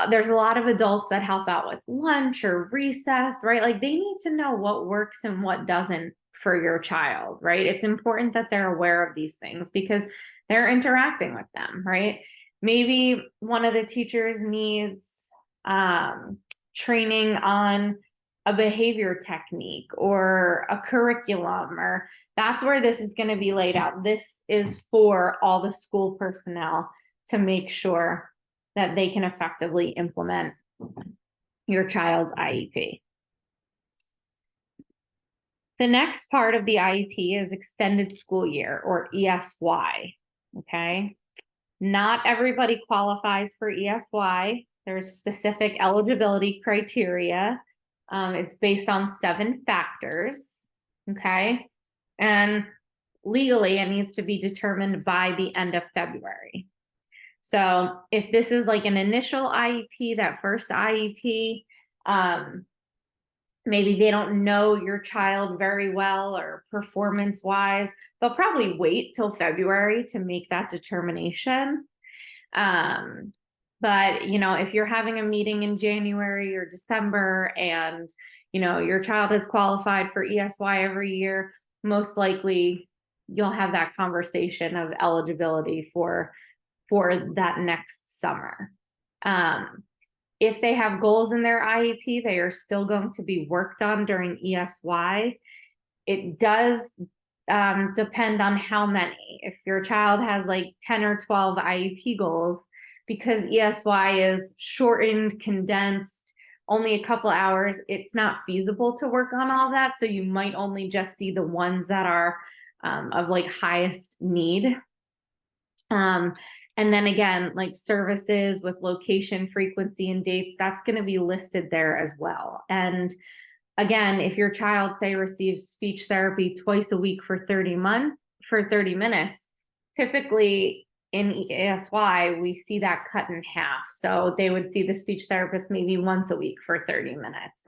there's a lot of adults that help out with lunch or recess, right? Like they need to know what works and what doesn't for your child, right? It's important that they're aware of these things because they're interacting with them, right? Maybe one of the teachers needs training on a behavior technique or a curriculum, or that's where this is going to be laid out. This is for all the school personnel to make sure that they can effectively implement your child's IEP. The next part of the IEP is extended school year, or ESY, okay? Not everybody qualifies for ESY. There's specific eligibility criteria. It's based on 7 factors, okay? And legally, it needs to be determined by the end of February. So if this is like an initial IEP, that first IEP, maybe they don't know your child very well or performance wise, they'll probably wait till February to make that determination. But, if you're having a meeting in January or December and, your child is qualified for ESY every year, most likely you'll have that conversation of eligibility for that next summer. If they have goals in their IEP, they are still going to be worked on during ESY. It does depend on how many. If your child has like 10 or 12 IEP goals, because ESY is shortened, condensed, only a couple hours, it's not feasible to work on all that. So you might only just see the ones that are of like highest need. And then again, like services with location, frequency, and dates, that's going to be listed there as well. And again, if your child, say, receives speech therapy twice a week for 30 minutes, typically in ESY, we see that cut in half. So they would see the speech therapist maybe once a week for 30 minutes.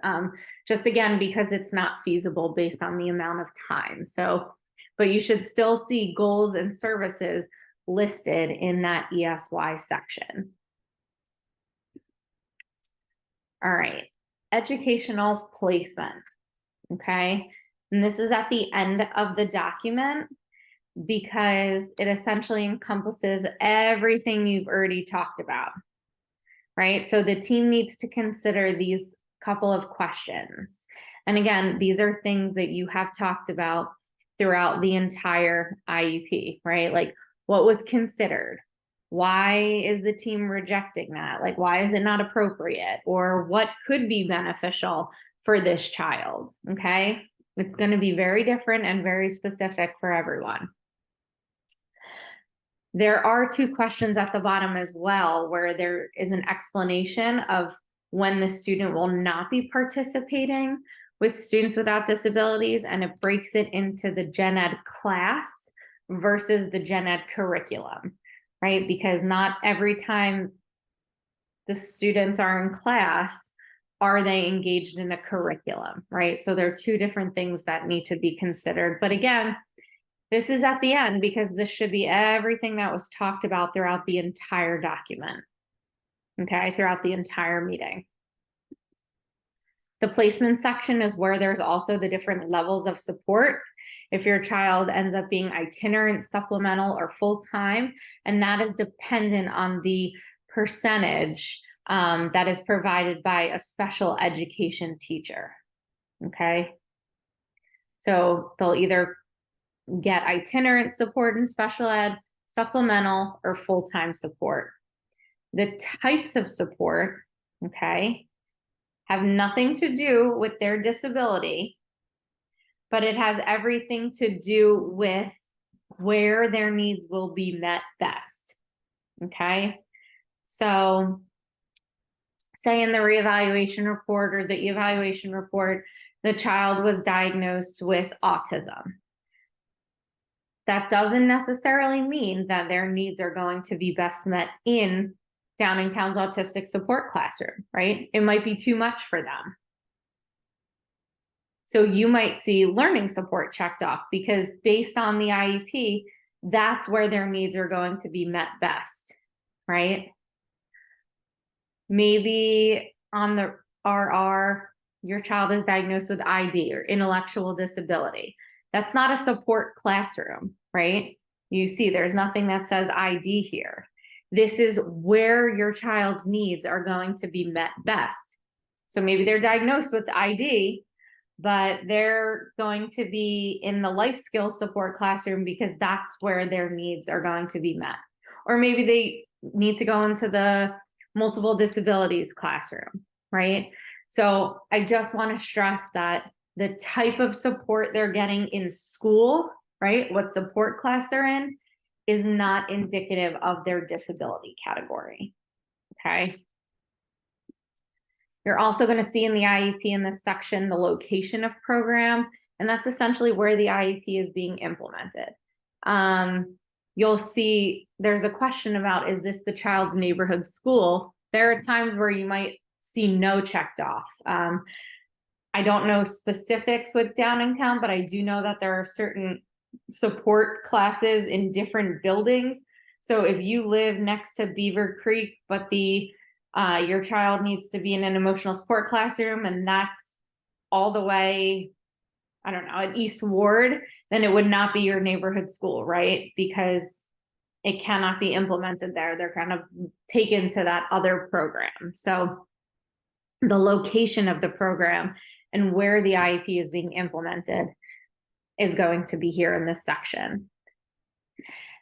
Just again, because it's not feasible based on the amount of time. So, but you should still see goals and services listed in that ESY section. All right, educational placement, okay? And this is at the end of the document because it essentially encompasses everything you've already talked about, right? So the team needs to consider these couple of questions. And again, these are things that you have talked about throughout the entire IEP, right? Like, what was considered? Why is the team rejecting that? Like, why is it not appropriate? Or what could be beneficial for this child? Okay. It's going to be very different and very specific for everyone. There are 2 questions at the bottom as well, where there is an explanation of when the student will not be participating with students without disabilities, and it breaks it into the gen ed class versus the gen ed curriculum, right? Because not every time the students are in class are they engaged in a curriculum, right? So there are 2 different things that need to be considered. But again, this is at the end because this should be everything that was talked about throughout the entire document, okay, throughout the entire meeting. The placement section is where there's also the different levels of support. If your child ends up being itinerant, supplemental, or full-time, and that is dependent on the percentage that is provided by a special education teacher, okay? So they'll either get itinerant support in special ed, supplemental, or full-time support. The types of support, okay, have nothing to do with their disability, but it has everything to do with where their needs will be met best, okay? So say in the reevaluation report or the evaluation report, the child was diagnosed with autism. That doesn't necessarily mean that their needs are going to be best met in Downingtown's autistic support classroom, right? It might be too much for them. So you might see learning support checked off because based on the IEP, that's where their needs are going to be met best, right? Maybe on the RR, your child is diagnosed with ID or intellectual disability. That's not a support classroom, right? You see, there's nothing that says ID here. This is where your child's needs are going to be met best. So maybe they're diagnosed with ID, but they're going to be in the life skills support classroom because that's where their needs are going to be met. Or maybe they need to go into the multiple disabilities classroom, right? So I just want to stress that the type of support they're getting in school, right, what support class they're in, is not indicative of their disability category, okay? You're also going to see in the IEP in this section the location of program, and that's essentially where the IEP is being implemented. You'll see there's a question about, is this the child's neighborhood school? There are times where you might see no checked off. I don't know specifics with Downingtown, but I do know that there are certain support classes in different buildings. So if you live next to Beaver Creek, but your child needs to be in an emotional support classroom and that's all the way, I don't know, at East Ward, then it would not be your neighborhood school, right? Because it cannot be implemented there. They're kind of taken to that other program. So the location of the program and where the IEP is being implemented is going to be here in this section.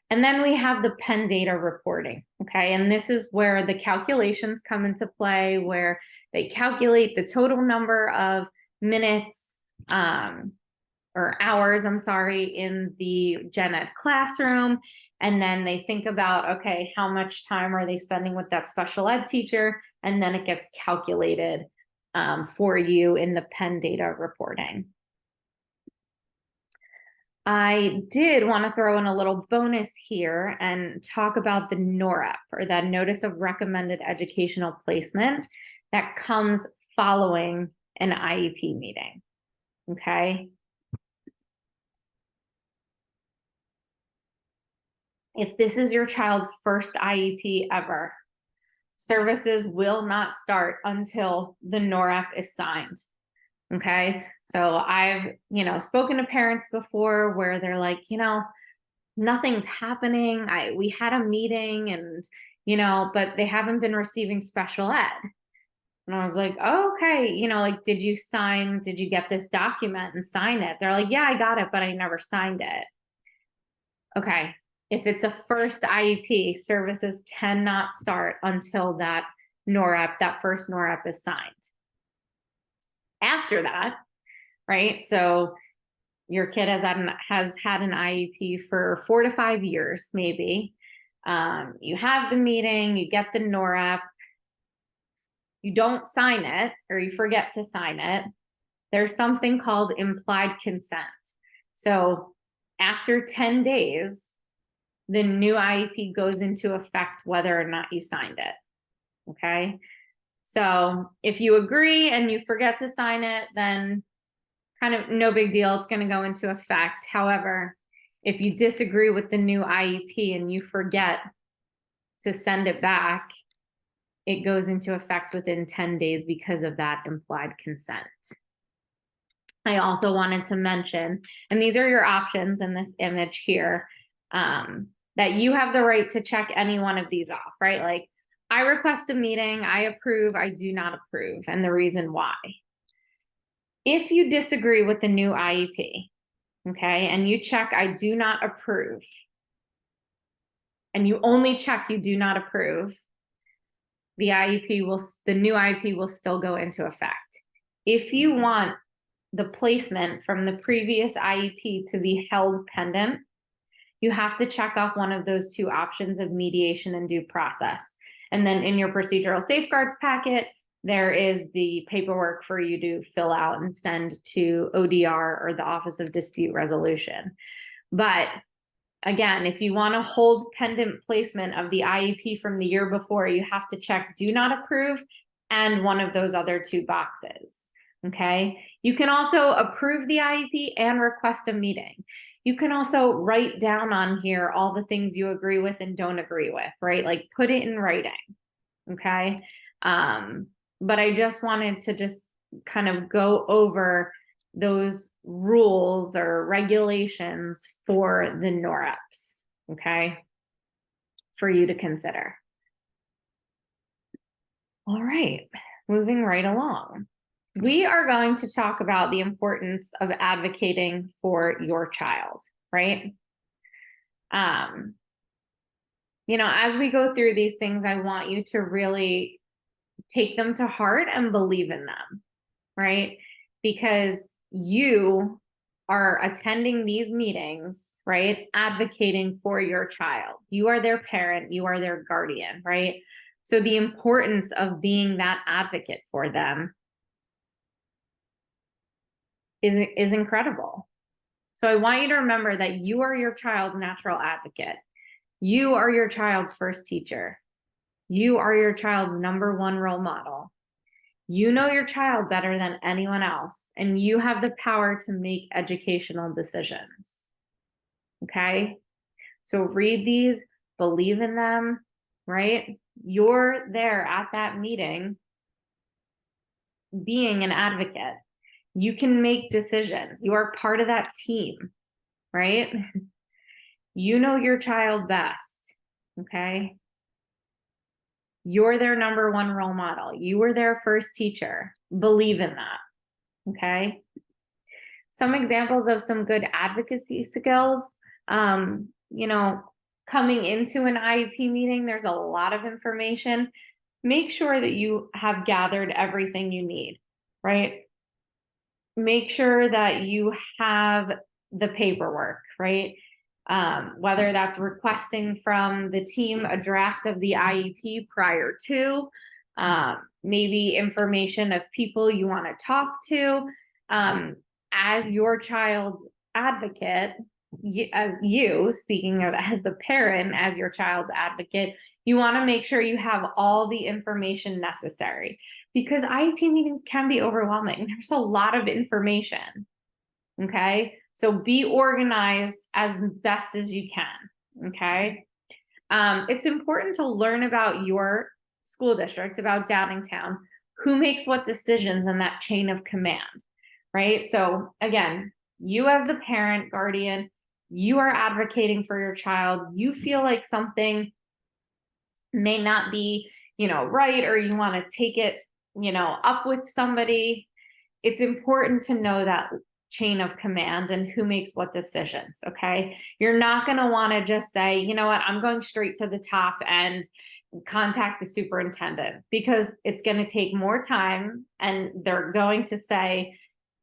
And then we have the Penn data reporting, okay? And this is where the calculations come into play, where they calculate the total number of minutes or hours, I'm sorry, in the gen ed classroom. And then they think about, okay, how much time are they spending with that special ed teacher? And then it gets calculated for you in the Penn data reporting. I did want to throw in a little bonus here and talk about the NOREP, or that Notice of Recommended Educational Placement, that comes following an IEP meeting, okay? If this is your child's first IEP ever, services will not start until the NOREP is signed. Okay, so I've, spoken to parents before where they're like, nothing's happening. We had a meeting and, but they haven't been receiving special ed. And I was like, oh, okay, did you get this document and sign it? They're like, yeah, I got it, but I never signed it. Okay, if it's a first IEP, services cannot start until that first NOREP is signed. After that, right? So your kid has had an IEP for 4 to 5 years, maybe. You have the meeting, you get the NOREP, you don't sign it, or you forget to sign it. There's something called implied consent. So after 10 days, the new IEP goes into effect whether or not you signed it, okay? So if you agree and you forget to sign it, then kind of no big deal, it's going to go into effect. However, if you disagree with the new IEP and you forget to send it back, it goes into effect within 10 days because of that implied consent. I also wanted to mention, and these are your options in this image here, that you have the right to check any one of these off, right? Like, I request a meeting, I approve, I do not approve, and the reason why. If you disagree with the new IEP, okay, and you check I do not approve, and you only check you do not approve, the new IEP will still go into effect. If you want the placement from the previous IEP to be held pendant, you have to check off one of those two options of mediation and due process. And then in your procedural safeguards packet, there is the paperwork for you to fill out and send to ODR, or the Office of Dispute Resolution. But again, if you want to hold pendant placement of the IEP from the year before, you have to check do not approve and one of those other two boxes, okay? You can also approve the IEP and request a meeting. You can also write down on here all the things you agree with and don't agree with, right? Like, put it in writing, okay? But I just wanted to kind of go over those rules or regulations for the NOREPs, okay, for you to consider. All right, moving right along. We are going to talk about the importance of advocating for your child, right? As we go through these things, I want you to really take them to heart and believe in them, right? Because you are attending these meetings, right? Advocating for your child. You are their parent, you are their guardian, right? So the importance of being that advocate for them is incredible. So I want you to remember that you are your child's natural advocate. You are your child's first teacher. You are your child's #1 role model. You know your child better than anyone else, and you have the power to make educational decisions. Okay? So read these, believe in them, right? You're there at that meeting being an advocate. You can make decisions. You are part of that team, right? You know your child best, okay? You're their #1 role model. You were their first teacher. Believe in that, okay? Some examples of some good advocacy skills, coming into an IEP meeting, there's a lot of information. Make sure that you have gathered everything you need, right? make sure that you have the paperwork, right? Whether that's requesting from the team a draft of the IEP prior to, maybe information of people you want to talk to. As your child's advocate, you, speaking of as the parent, as your child's advocate, you want to make sure you have all the information necessary, because IEP meetings can be overwhelming. There's a lot of information. Okay. So be organized as best as you can. Okay. It's important to learn about your school district, about Downingtown, who makes what decisions in that chain of command, right? So again, you as the parent, guardian, you are advocating for your child. You feel like something may not be, right, or you want to take it, up with somebody. It's important to know that chain of command and who makes what decisions. Okay. You're not going to want to just say, you know what, I'm going straight to the top and contact the superintendent, because it's going to take more time and they're going to say,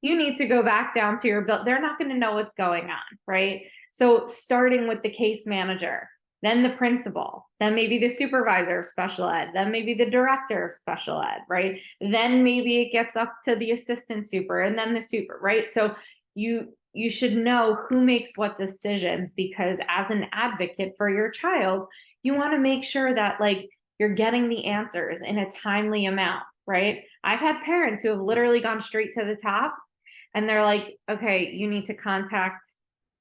you need to go back down to your bill. They're not going to know what's going on. Right. So starting with the case manager, then the principal, then maybe the supervisor of special ed, then maybe the director of special ed, right? Then maybe it gets up to the assistant super and then the super, right? So you should know who makes what decisions, because as an advocate for your child, you want to make sure that like you're getting the answers in a timely amount, right? I've had parents who have literally gone straight to the top and they're like, okay, you need to contact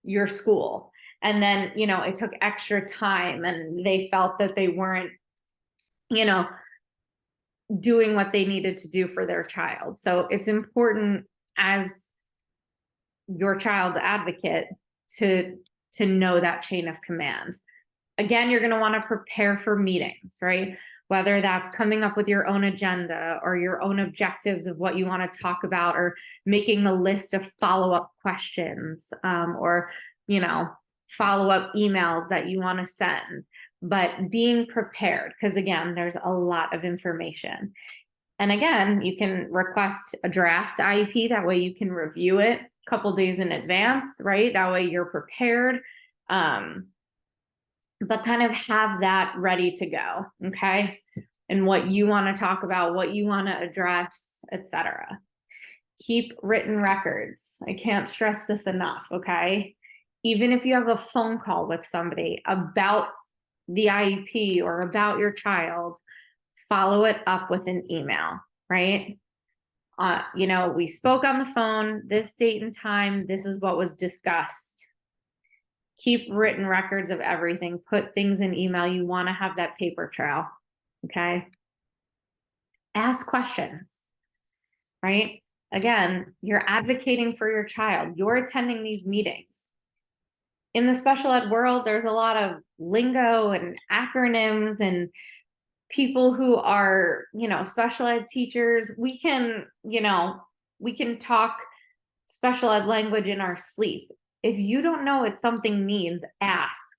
your school. And then, it took extra time and they felt that they weren't, doing what they needed to do for their child. So it's important as your child's advocate to know that chain of command. Again, you're going to want to prepare for meetings, right? Whether that's coming up with your own agenda or your own objectives of what you want to talk about, or making the list of follow-up questions, or, follow-up emails that you want to send, but being prepared, because again, there's a lot of information. And again, you can request a draft IEP. That way you can review it a couple days in advance, right? That way you're prepared, but kind of have that ready to go. Okay. And what you want to talk about, what you want to address, etc. Keep written records. I can't stress this enough. Okay. Even if you have a phone call with somebody about the IEP or about your child, follow it up with an email, right? We spoke on the phone, this date and time, this is what was discussed. Keep written records of everything, put things in email. You want to have that paper trail. Okay. Ask questions, right? Again, you're advocating for your child. You're attending these meetings. In the special ed world, there's a lot of lingo and acronyms and people who are, special ed teachers. We can talk special ed language in our sleep. If you don't know what something means, ask,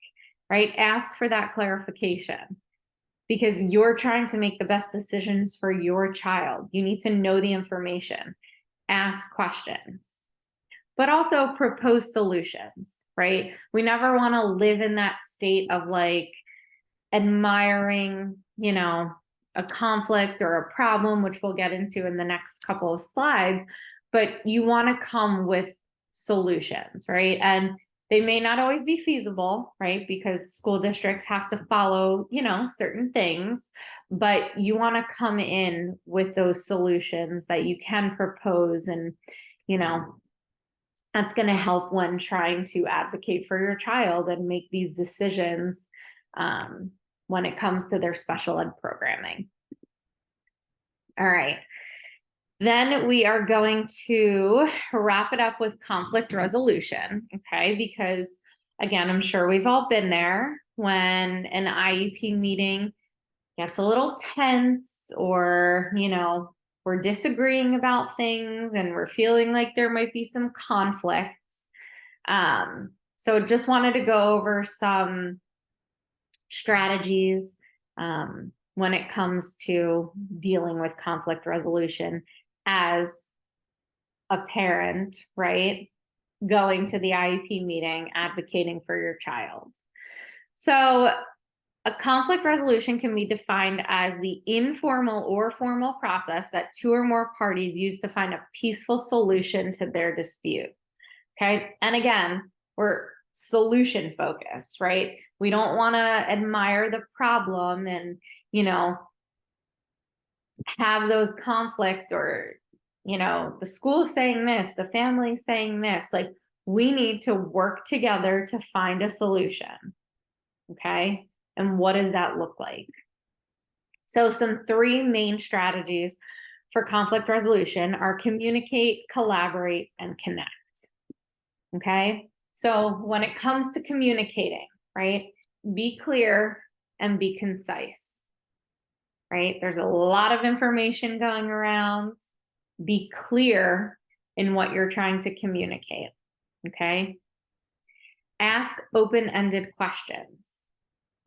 right? Ask for that clarification, because you're trying to make the best decisions for your child. You need to know the information. Ask questions, but also propose solutions, right? We never want to live in that state of like admiring, a conflict or a problem, which we'll get into in the next couple of slides, but you want to come with solutions, right? And they may not always be feasible, right? Because school districts have to follow, certain things, but you want to come in with those solutions that you can propose. And, that's going to help when trying to advocate for your child and make these decisions when it comes to their special ed programming. All right. Then we are going to wrap it up with conflict resolution, okay? Because again, I'm sure we've all been there when an IEP meeting gets a little tense, or, we're disagreeing about things and we're feeling like there might be some conflicts. So just wanted to go over some strategies when it comes to dealing with conflict resolution as a parent, right, going to the IEP meeting, advocating for your child. So a conflict resolution can be defined as the informal or formal process that two or more parties use to find a peaceful solution to their dispute. Okay. And again, we're solution focused, right? We don't want to admire the problem and, have those conflicts or, the school's saying this, the family's saying this. Like, we need to work together to find a solution. Okay. And what does that look like? So some three main strategies for conflict resolution are communicate, collaborate, and connect. Okay. So when it comes to communicating, right, be clear and be concise, right? There's a lot of information going around. Be clear in what you're trying to communicate. Okay. Ask open-ended questions.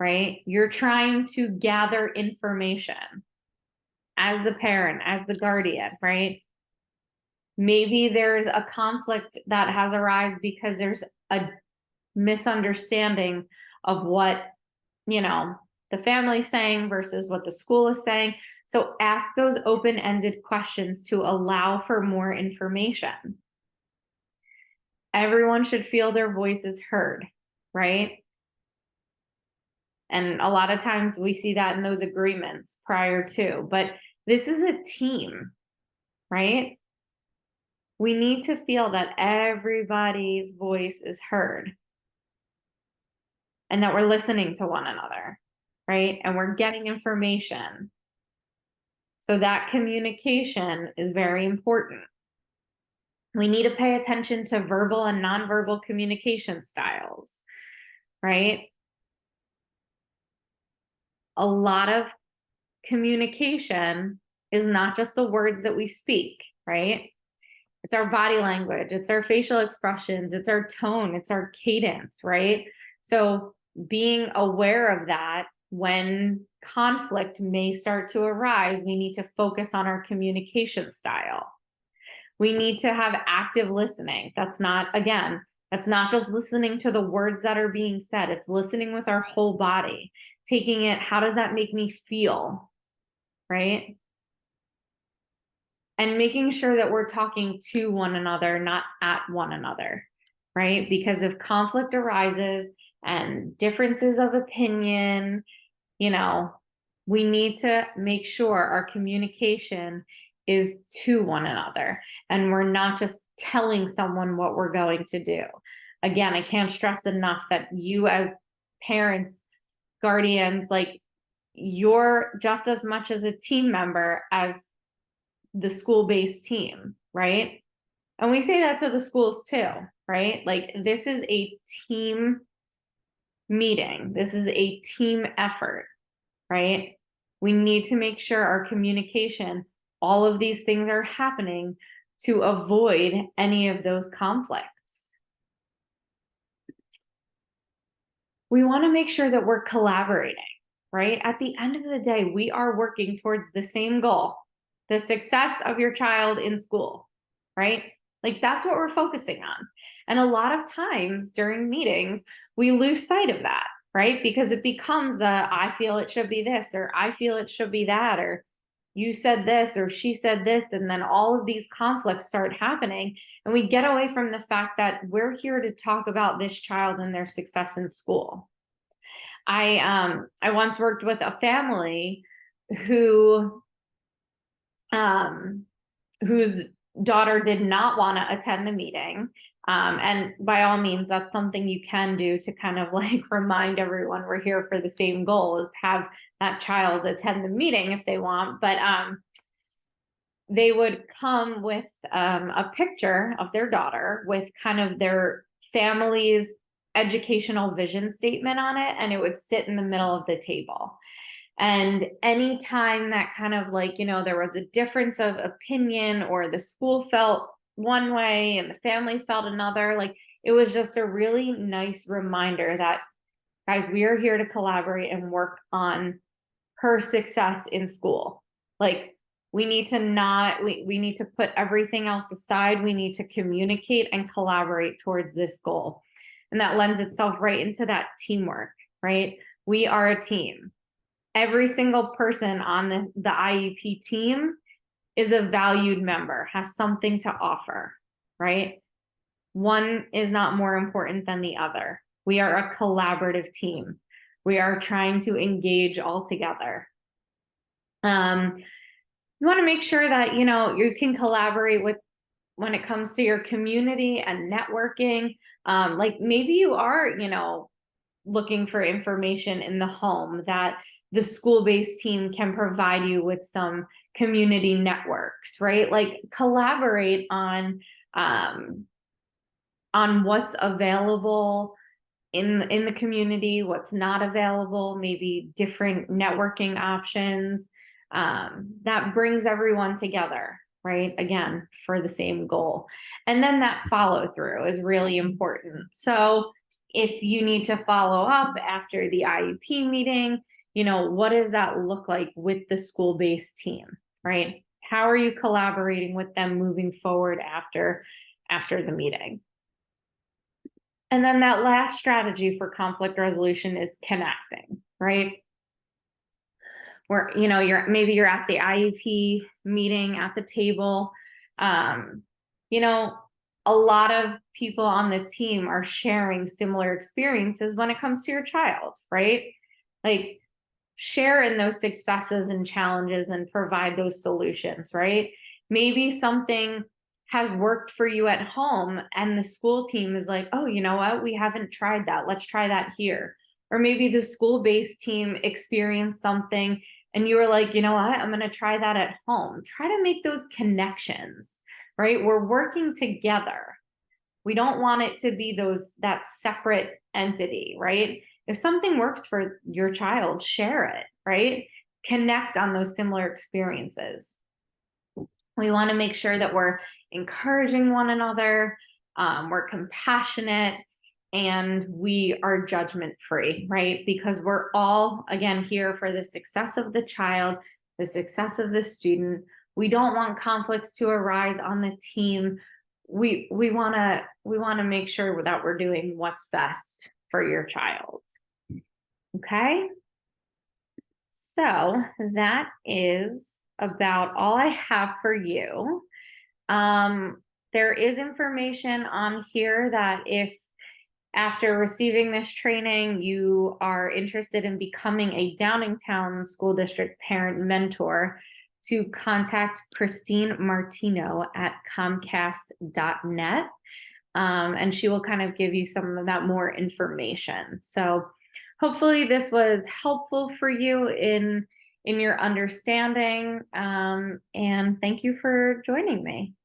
Right? You're trying to gather information as the parent, as the guardian, right? Maybe there's a conflict that has arisen because there's a misunderstanding of what, the family's saying versus what the school is saying. So ask those open-ended questions to allow for more information. Everyone should feel their voices heard, right? And a lot of times we see that in those agreements prior to, but this is a team, right? We need to feel that everybody's voice is heard and that we're listening to one another, right? And we're getting information. So that communication is very important. We need to pay attention to verbal and nonverbal communication styles, right? A lot of communication is not just the words that we speak, right? It's our body language, it's our facial expressions, it's our tone, it's our cadence, right? So being aware of that when conflict may start to arise, we need to focus on our communication style. We need to have active listening. That's not just listening to the words that are being said. It's listening with our whole body. Taking it, how does that make me feel, right? And making sure that we're talking to one another, not at one another, right? Because if conflict arises and differences of opinion, we need to make sure our communication is to one another and we're not just telling someone what we're going to do. Again, I can't stress enough that you as parents, guardians, like, you're just as much as a team member as the school-based team, right? And we say that to the schools too, right? Like, this is a team meeting. This is a team effort, right? We need to make sure our communication, all of these things are happening to avoid any of those conflicts. We want to make sure that we're collaborating, right? At the end of the day, we are working towards the same goal, the success of your child in school, right? Like, that's what we're focusing on. And a lot of times during meetings, we lose sight of that, right? Because it becomes I feel it should be this, or I feel it should be that, or you said this, or she said this, and then all of these conflicts start happening. And we get away from the fact that we're here to talk about this child and their success in school. I once worked with a family whose daughter did not want to attend the meeting. And by all means, that's something you can do to kind of like remind everyone we're here for the same goal, is have that child attend the meeting if they want. But they would come with a picture of their daughter with kind of their family's educational vision statement on it, and it would sit in the middle of the table. And anytime that kind of like, there was a difference of opinion, or the school felt one way and the family felt another, like, it was just a really nice reminder that, guys, we are here to collaborate and work on her success in school. Like, We need to not, we need to put everything else aside. We need to communicate and collaborate towards this goal. And that lends itself right into that teamwork, right? We are a team. Every single person on the IEP team is a valued member, has something to offer, right? One is not more important than the other. We are a collaborative team. We are trying to engage all together. You want to make sure that, you know, you can collaborate with when it comes to your community and networking. Like maybe you are, you know, looking for information in the home that the school-based team can provide you with some community networks, right? Like collaborate on what's available in the community, what's not available, maybe different networking options. That brings everyone together, right? Again, for the same goal. And then that follow through is really important. So if you need to follow up after the IEP meeting, you know, what does that look like with the school-based team, right? How are you collaborating with them moving forward after the meeting? And then that last strategy for conflict resolution is connecting, right? Where, you know, maybe you're at the IEP meeting at the table. You know, a lot of people on the team are sharing similar experiences when it comes to your child, right? Like share in those successes and challenges and provide those solutions, right? Maybe something has worked for you at home and the school team is like, oh, you know what? We haven't tried that. Let's try that here. Or maybe the school-based team experienced something and you were like, you know what? I'm going to try that at home. Try to make those connections, right? We're working together. We don't want it to be that separate entity, right? If something works for your child, share it, right? Connect on those similar experiences. We want to make sure that we're encouraging one another, we're compassionate, and we are judgment-free, right? Because we're all, again, here for the success of the child, the success of the student. We don't want conflicts to arise on the team. We want to make sure that we're doing what's best for your child. Okay? So that is about all I have for you. There is information on here that if after receiving this training, you are interested in becoming a Downingtown School District parent mentor, to contact Christine Martino at Comcast.net. And she will kind of give you some of that more information. So hopefully this was helpful for you in your understanding. And thank you for joining me.